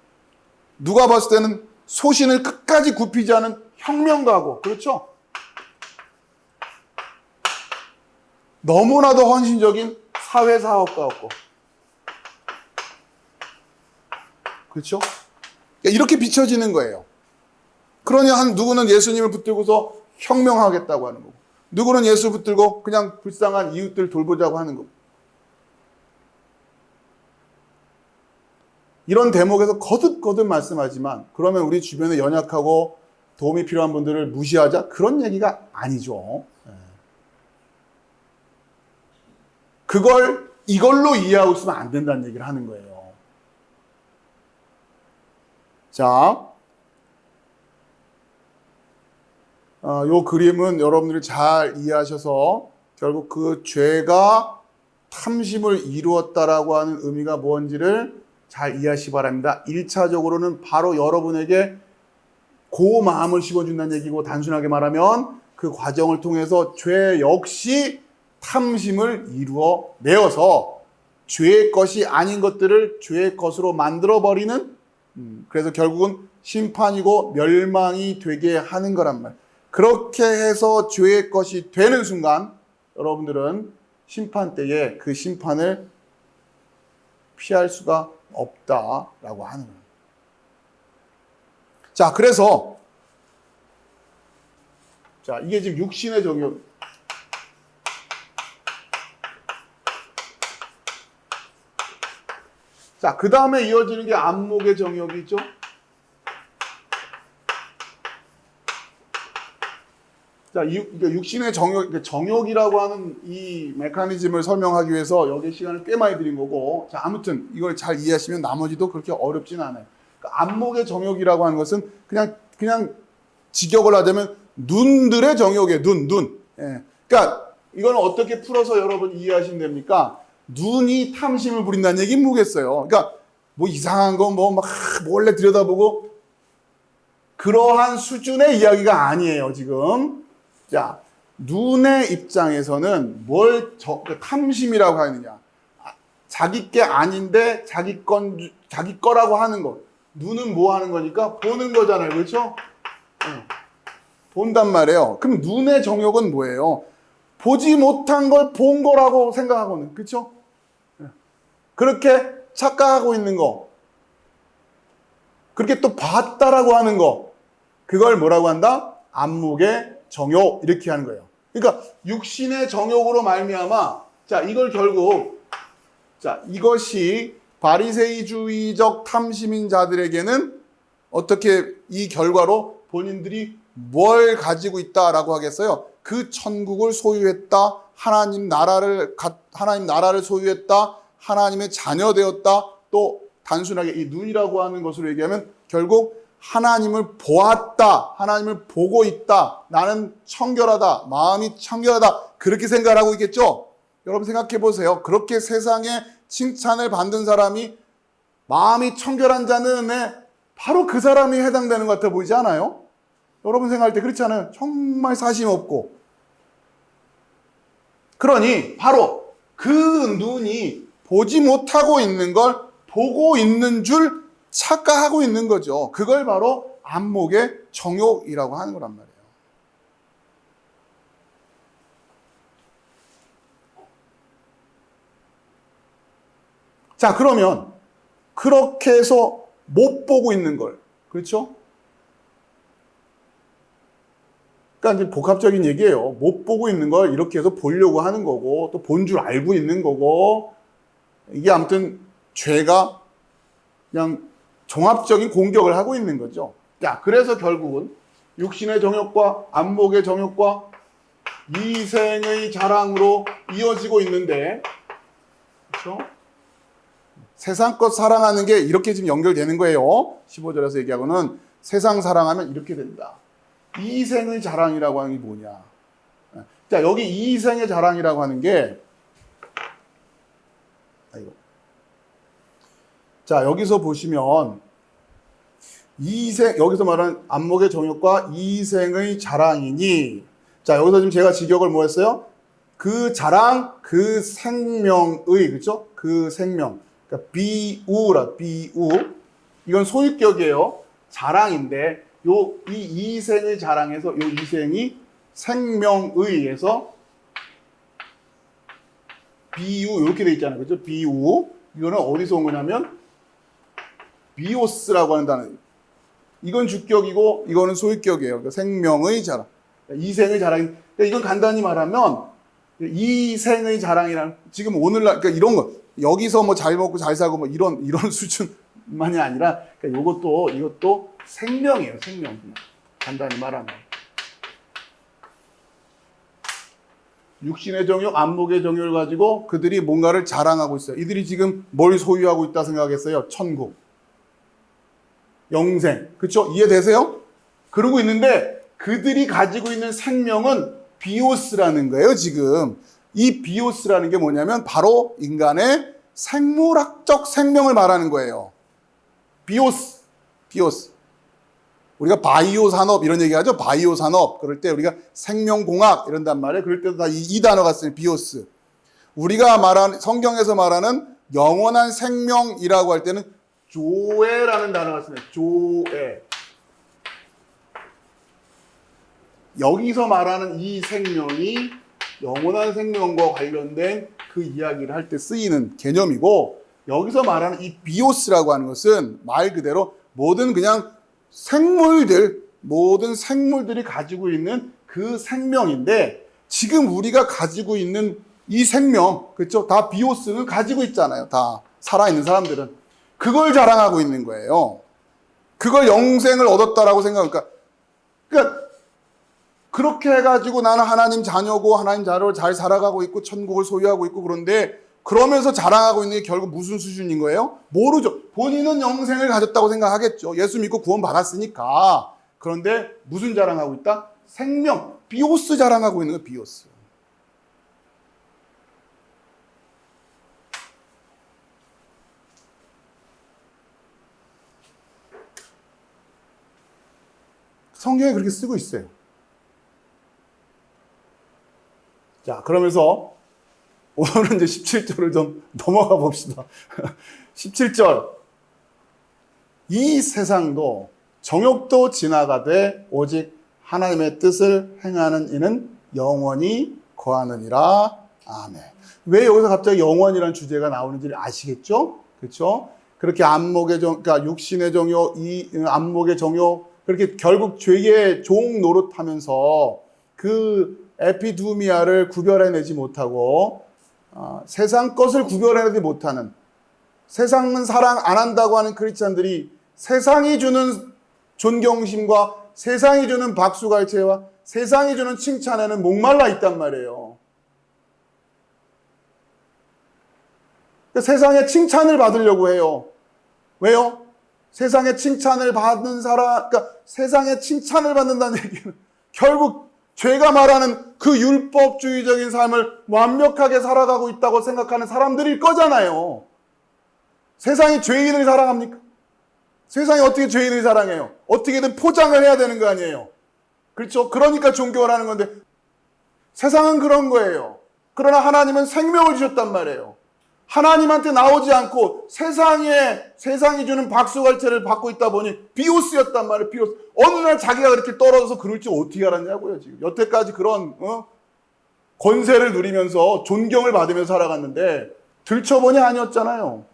누가 봤을 때는 소신을 끝까지 굽히지 않은 혁명가고, 그렇죠? 너무나도 헌신적인 사회사업가였고, 그렇죠? 이렇게 비춰지는 거예요. 그러니 누구는 예수님을 붙들고서 혁명하겠다고 하는 거고, 누구는 예수 붙들고 그냥 불쌍한 이웃들 돌보자고 하는 거고. 이런 대목에서 거듭거듭 말씀하지만 그러면 우리 주변에 연약하고 도움이 필요한 분들을 무시하자? 그런 얘기가 아니죠. 이걸로 이해하고 있으면 안 된다는 얘기를 하는 거예요. 자, 요 그림은 여러분들이 잘 이해하셔서 결국 그 죄가 탐심을 이루었다라고 하는 의미가 뭔지를 잘 이해하시기 바랍니다. 1차적으로는 바로 여러분에게 그 마음을 심어준다는 얘기고, 단순하게 말하면 그 과정을 통해서 죄 역시 탐심을 이루어 내어서 죄의 것이 아닌 것들을 죄의 것으로 만들어버리는, 그래서 결국은 심판이고 멸망이 되게 하는 거란 말이에요. 그렇게 해서 죄의 것이 되는 순간 여러분들은 심판 때에 그 심판을 피할 수가 없다라고 하는 거예요. 자, 그래서 자, 이게 지금 육신의 정욕. 자, 그 다음에 이어지는 게 안목의 정욕이죠. 자, 육신의 정욕이라고 하는 이 메커니즘을 설명하기 위해서 여기 시간을 꽤 많이 드린 거고, 자, 아무튼 이걸 잘 이해하시면 나머지도 그렇게 어렵진 않아요. 그러니까 안목의 정욕이라고 하는 것은 그냥 직역을 하자면 눈들의 정욕이에요. 눈. 예. 그러니까 이거는 어떻게 풀어서 여러분 이해하시면 됩니까? 눈이 탐심을 부린다는 얘기는 뭐겠어요? 그러니까 뭐 이상한 거 뭐 막 몰래 들여다보고 그러한 수준의 이야기가 아니에요, 지금. 자, 눈의 입장에서는 탐심이라고 하느냐. 자기 게 아닌데 자기 거라고 하는 거. 눈은 뭐 하는 거니까? 보는 거잖아요. 그렇죠? 본단 말이에요. 그럼 눈의 정욕은 뭐예요? 보지 못한 걸 본 거라고 생각하고는. 그렇죠? 그렇게 착각하고 있는 거. 그렇게 또 봤다라고 하는 거. 그걸 뭐라고 한다? 안목의 정욕 이렇게 하는 거예요. 그러니까 육신의 정욕으로 말미암아 자 이걸 결국 자 이것이 바리새이주의적 탐심인 자들에게는 어떻게 이 결과로 본인들이 뭘 가지고 있다라고 하겠어요? 그 천국을 소유했다, 하나님 나라를 소유했다, 하나님의 자녀 되었다. 또 단순하게 이 눈이라고 하는 것으로 얘기하면 결국 하나님을 보았다. 하나님을 보고 있다. 나는 청결하다. 마음이 청결하다. 그렇게 생각을 하고 있겠죠? 여러분 생각해 보세요. 그렇게 세상에 칭찬을 받는 사람이 마음이 청결한 자는 바로 그 사람이 해당되는 것 같아 보이지 않아요? 여러분 생각할 때 그렇지 않아요? 정말 사심 없고. 그러니 바로 그 눈이 보지 못하고 있는 걸 보고 있는 줄 착각하고 있는 거죠. 그걸 바로 안목의 정욕이라고 하는 거란 말이에요. 자, 그러면 그렇게 해서 못 보고 있는 걸, 그렇죠? 그러니까 이제 복합적인 얘기예요. 못 보고 있는 걸 이렇게 해서 보려고 하는 거고, 또 본 줄 알고 있는 거고, 이게 아무튼 죄가 그냥 종합적인 공격을 하고 있는 거죠. 자, 그래서 결국은 육신의 정욕과 안목의 정욕과 이생의 자랑으로 이어지고 있는데, 그렇죠? 세상 것 사랑하는 게 이렇게 지금 연결되는 거예요. 15절에서 얘기하고는 세상 사랑하면 이렇게 된다. 이생의 자랑이라고 하는 게 뭐냐? 자, 여기 이생의 자랑이라고 하는 게 자, 여기서 보시면 여기서 말하는 안목의 정욕과 이생의 자랑이니, 자, 여기서 지금 제가 직역을 뭐 했어요? 그 자랑, 그 생명의, 그렇죠? 그 생명. 그러니까 비우. 이건 소유격이에요. 자랑인데, 이 이생의 자랑에서 요 이생이 생명의에서 비우, 이렇게 돼 있잖아요. 그렇죠? 비우. 이거는 어디서 온 거냐면, 비오스라고 하는 단어. 이건 주격이고 이거는 소유격이에요. 그러니까 생명의 자랑, 이생의 자랑. 그러니까 이건 간단히 말하면 이생의 자랑이란 지금 오늘날 그러니까 이런 거 여기서 뭐 잘 먹고 잘 사고 뭐 이런 수준만이 아니라 그러니까 이것도 생명이에요. 생명. 간단히 말하면 육신의 정욕, 안목의 정욕을 가지고 그들이 뭔가를 자랑하고 있어요. 이들이 지금 뭘 소유하고 있다 생각했어요? 천국. 영생. 그렇죠? 이해되세요? 그러고 있는데 그들이 가지고 있는 생명은 비오스라는 거예요, 지금. 이 비오스라는 게 뭐냐면 바로 인간의 생물학적 생명을 말하는 거예요. 비오스. 우리가 바이오 산업 이런 얘기 하죠? 바이오 산업. 그럴 때 우리가 생명공학 이런단 말이에요. 그럴 때도 다 이 단어가 쓰는 비오스. 우리가 말하는 성경에서 말하는 영원한 생명이라고 할 때는 조에라는 단어가 쓰네요. 조에. 여기서 말하는 이 생명이 영원한 생명과 관련된 그 이야기를 할 때 쓰이는 개념이고, 여기서 말하는 이 비오스라고 하는 것은 말 그대로 모든 생물들이 가지고 있는 그 생명인데, 지금 우리가 가지고 있는 이 생명, 그렇죠? 다 비오스는 가지고 있잖아요. 다 살아있는 사람들은. 그걸 자랑하고 있는 거예요. 그걸 영생을 얻었다라고 생각하니까. 그러니까 그렇게 해가지고 나는 하나님 자녀고 하나님 자녀로 잘 살아가고 있고 천국을 소유하고 있고 그런데 그러면서 자랑하고 있는 게 결국 무슨 수준인 거예요? 모르죠. 본인은 영생을 가졌다고 생각하겠죠. 예수 믿고 구원 받았으니까. 그런데 무슨 자랑하고 있다? 생명, 비오스 자랑하고 있는 거예요. 비오스. 성경에 그렇게 쓰고 있어요. 자, 그러면서 오늘은 이제 17절을 좀 넘어가 봅시다. 17절. 이 세상도 정욕도 지나가되 오직 하나님의 뜻을 행하는 이는 영원히 거하느니라. 아멘. 왜 여기서 갑자기 영원이라는 주제가 나오는지 아시겠죠? 그렇죠? 그렇게 안목의 그러니까 육신의 정욕, 이 안목의 정욕, 그렇게 결국 죄의 종 노릇하면서 그 에피두미아를 구별해내지 못하고 세상 것을 구별해내지 못하는, 세상은 사랑 안 한다고 하는 크리스찬들이 세상이 주는 존경심과 세상이 주는 박수갈채와 세상이 주는 칭찬에는 목말라 있단 말이에요. 그러니까 세상의 칭찬을 받으려고 해요. 왜요? 세상의 칭찬을 받는 사람, 그러니까 세상의 칭찬을 받는다는 얘기는 결국 죄가 말하는 그 율법주의적인 삶을 완벽하게 살아가고 있다고 생각하는 사람들일 거잖아요. 세상이 죄인을 사랑합니까? 세상이 어떻게 죄인을 사랑해요? 어떻게든 포장을 해야 되는 거 아니에요? 그렇죠? 그러니까 종교를 하는 건데 세상은 그런 거예요. 그러나 하나님은 생명을 주셨단 말이에요. 하나님한테 나오지 않고 세상이 주는 박수갈채를 받고 있다 보니 비오스였단 말이에요. 비오스. 어느 날 자기가 그렇게 떨어져서 그럴 줄 어떻게 알았냐고요. 지금 여태까지 그런 권세를 누리면서 존경을 받으면서 살아갔는데 들춰보니 아니었잖아요.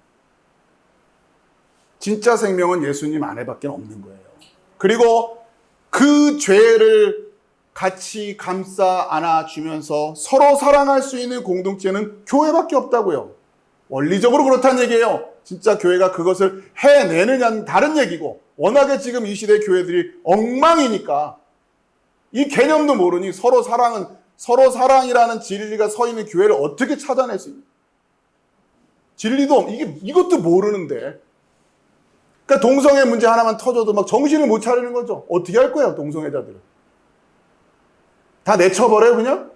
진짜 생명은 예수님 안에밖에 없는 거예요. 그리고 그 죄를 같이 감싸 안아주면서 서로 사랑할 수 있는 공동체는 교회밖에 없다고요. 원리적으로 그렇다는 얘기예요. 진짜 교회가 그것을 해내느냐는 다른 얘기고, 워낙에 지금 이 시대 교회들이 엉망이니까 이 개념도 모르니 서로 사랑이라는 진리가 서 있는 교회를 어떻게 찾아낼 수 있는, 진리도 이것도 모르는데, 그러니까 동성애 문제 하나만 터져도 막 정신을 못 차리는 거죠. 어떻게 할 거예요, 동성애자들은? 다 내쳐버려요, 그냥?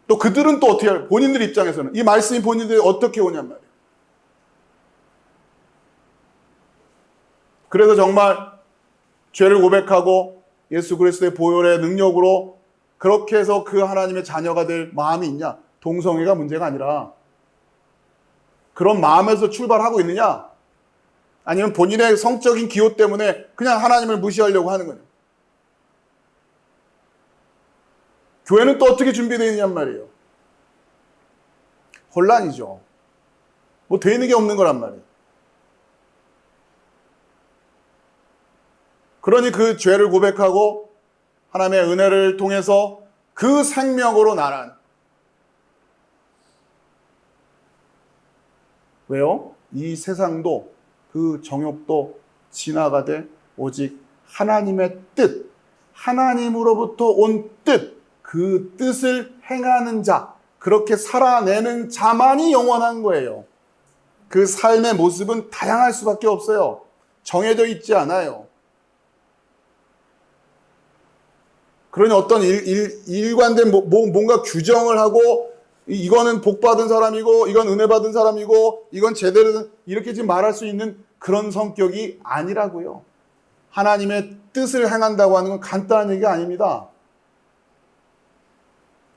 또 그들은 또 어떻게 할까요? 본인들 입장에서는 이 말씀이 본인들이 어떻게 오냔 말이에요. 그래서 정말 죄를 고백하고 예수 그리스도의 보혈의 능력으로 그렇게 해서 그 하나님의 자녀가 될 마음이 있냐? 동성애가 문제가 아니라 그런 마음에서 출발하고 있느냐? 아니면 본인의 성적인 기호 때문에 그냥 하나님을 무시하려고 하는 거냐? 교회는 또 어떻게 준비되어 있냔 말이에요. 혼란이죠. 뭐 되는 게 없는 거란 말이에요. 그러니 그 죄를 고백하고 하나님의 은혜를 통해서 그 생명으로 나란. 왜요? 이 세상도 그 정욕도 지나가되 오직 하나님의 뜻, 하나님으로부터 온 뜻, 그 뜻을 행하는 자, 그렇게 살아내는 자만이 영원한 거예요. 그 삶의 모습은 다양할 수밖에 없어요. 정해져 있지 않아요. 그러니 어떤 일관된 뭔가 규정을 하고 이거는 복 받은 사람이고 이건 은혜 받은 사람이고 이건 제대로 이렇게 지금 말할 수 있는 그런 성격이 아니라고요. 하나님의 뜻을 행한다고 하는 건 간단한 얘기가 아닙니다.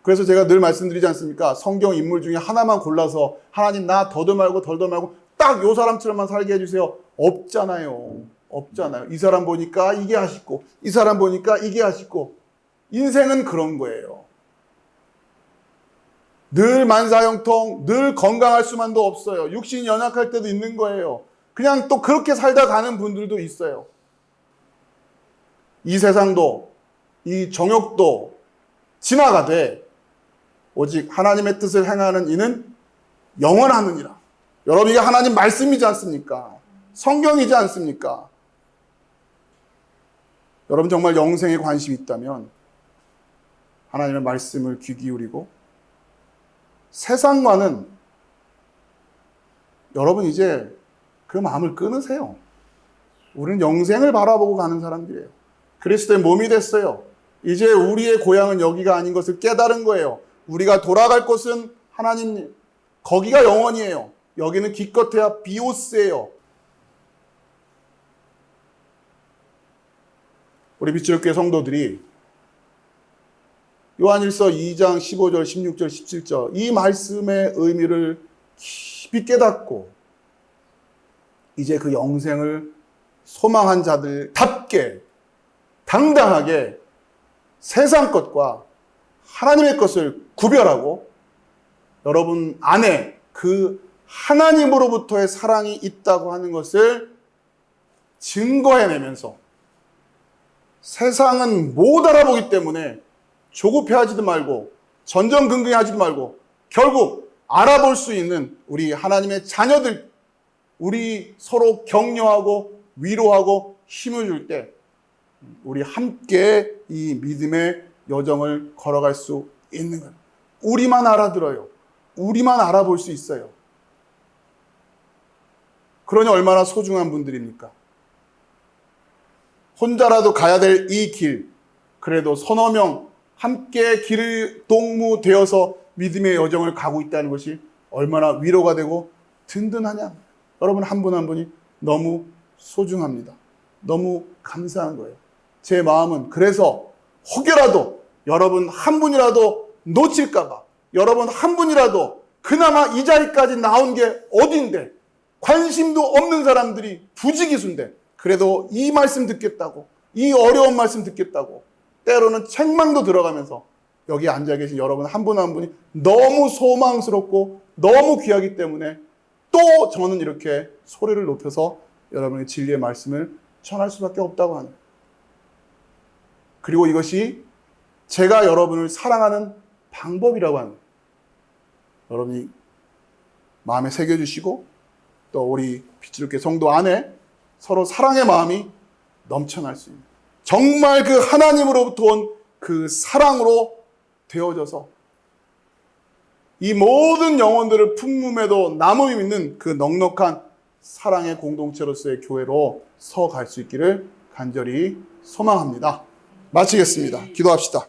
그래서 제가 늘 말씀드리지 않습니까? 성경 인물 중에 하나만 골라서 하나님 나 더도 말고 덜도 말고 딱 요 사람처럼만 살게 해주세요. 없잖아요. 없잖아요. 이 사람 보니까 이게 아쉽고 이 사람 보니까 이게 아쉽고 인생은 그런 거예요. 늘 만사형통, 늘 건강할 수만도 없어요. 육신이 연약할 때도 있는 거예요. 그냥 또 그렇게 살다 가는 분들도 있어요. 이 세상도 이 정욕도 지나가되 오직 하나님의 뜻을 행하는 이는 영원하느니라. 여러분 이게 하나님 말씀이지 않습니까? 성경이지 않습니까? 여러분 정말 영생에 관심이 있다면 하나님의 말씀을 귀 기울이고 세상과는 여러분 이제 그 마음을 끊으세요. 우리는 영생을 바라보고 가는 사람들이에요. 그리스도의 몸이 됐어요. 이제 우리의 고향은 여기가 아닌 것을 깨달은 거예요. 우리가 돌아갈 곳은 하나님, 거기가 영원이에요. 여기는 기껏해야 비오스예요. 우리 빛줄교회 성도들이 요한일서 2장 15절, 16절, 17절 이 말씀의 의미를 깊이 깨닫고 이제 그 영생을 소망한 자들답게 당당하게 세상 것과 하나님의 것을 구별하고 여러분 안에 그 하나님으로부터의 사랑이 있다고 하는 것을 증거해내면서 세상은 못 알아보기 때문에 조급해하지도 말고 전전긍긍하지도 말고 결국 알아볼 수 있는 우리 하나님의 자녀들, 우리 서로 격려하고 위로하고 힘을 줄 때 우리 함께 이 믿음의 여정을 걸어갈 수 있는 거예요. 우리만 알아들어요. 우리만 알아볼 수 있어요. 그러니 얼마나 소중한 분들입니까? 혼자라도 가야 될 이 길, 그래도 서너 명 함께 길 동무되어서 믿음의 여정을 가고 있다는 것이 얼마나 위로가 되고 든든하냐. 여러분 한 분 한 분이 너무 소중합니다. 너무 감사한 거예요. 제 마음은 그래서 혹여라도 여러분 한 분이라도 놓칠까봐, 여러분 한 분이라도 그나마 이 자리까지 나온 게 어딘데, 관심도 없는 사람들이 부지기수인데 그래도 이 말씀 듣겠다고, 이 어려운 말씀 듣겠다고 때로는 책망도 들어가면서 여기 앉아 계신 여러분 한 분 한 분이 너무 소망스럽고 너무 귀하기 때문에 또 저는 이렇게 소리를 높여서 여러분의 진리의 말씀을 전할 수밖에 없다고 하는, 그리고 이것이 제가 여러분을 사랑하는 방법이라고 하는, 여러분이 마음에 새겨주시고 또 우리 빛줄교회 성도 안에 서로 사랑의 마음이 넘쳐날 수 있는, 정말 그 하나님으로부터 온 그 사랑으로 되어져서 이 모든 영혼들을 품음에도 남음이 있는 그 넉넉한 사랑의 공동체로서의 교회로 서 갈 수 있기를 간절히 소망합니다. 마치겠습니다. 기도합시다.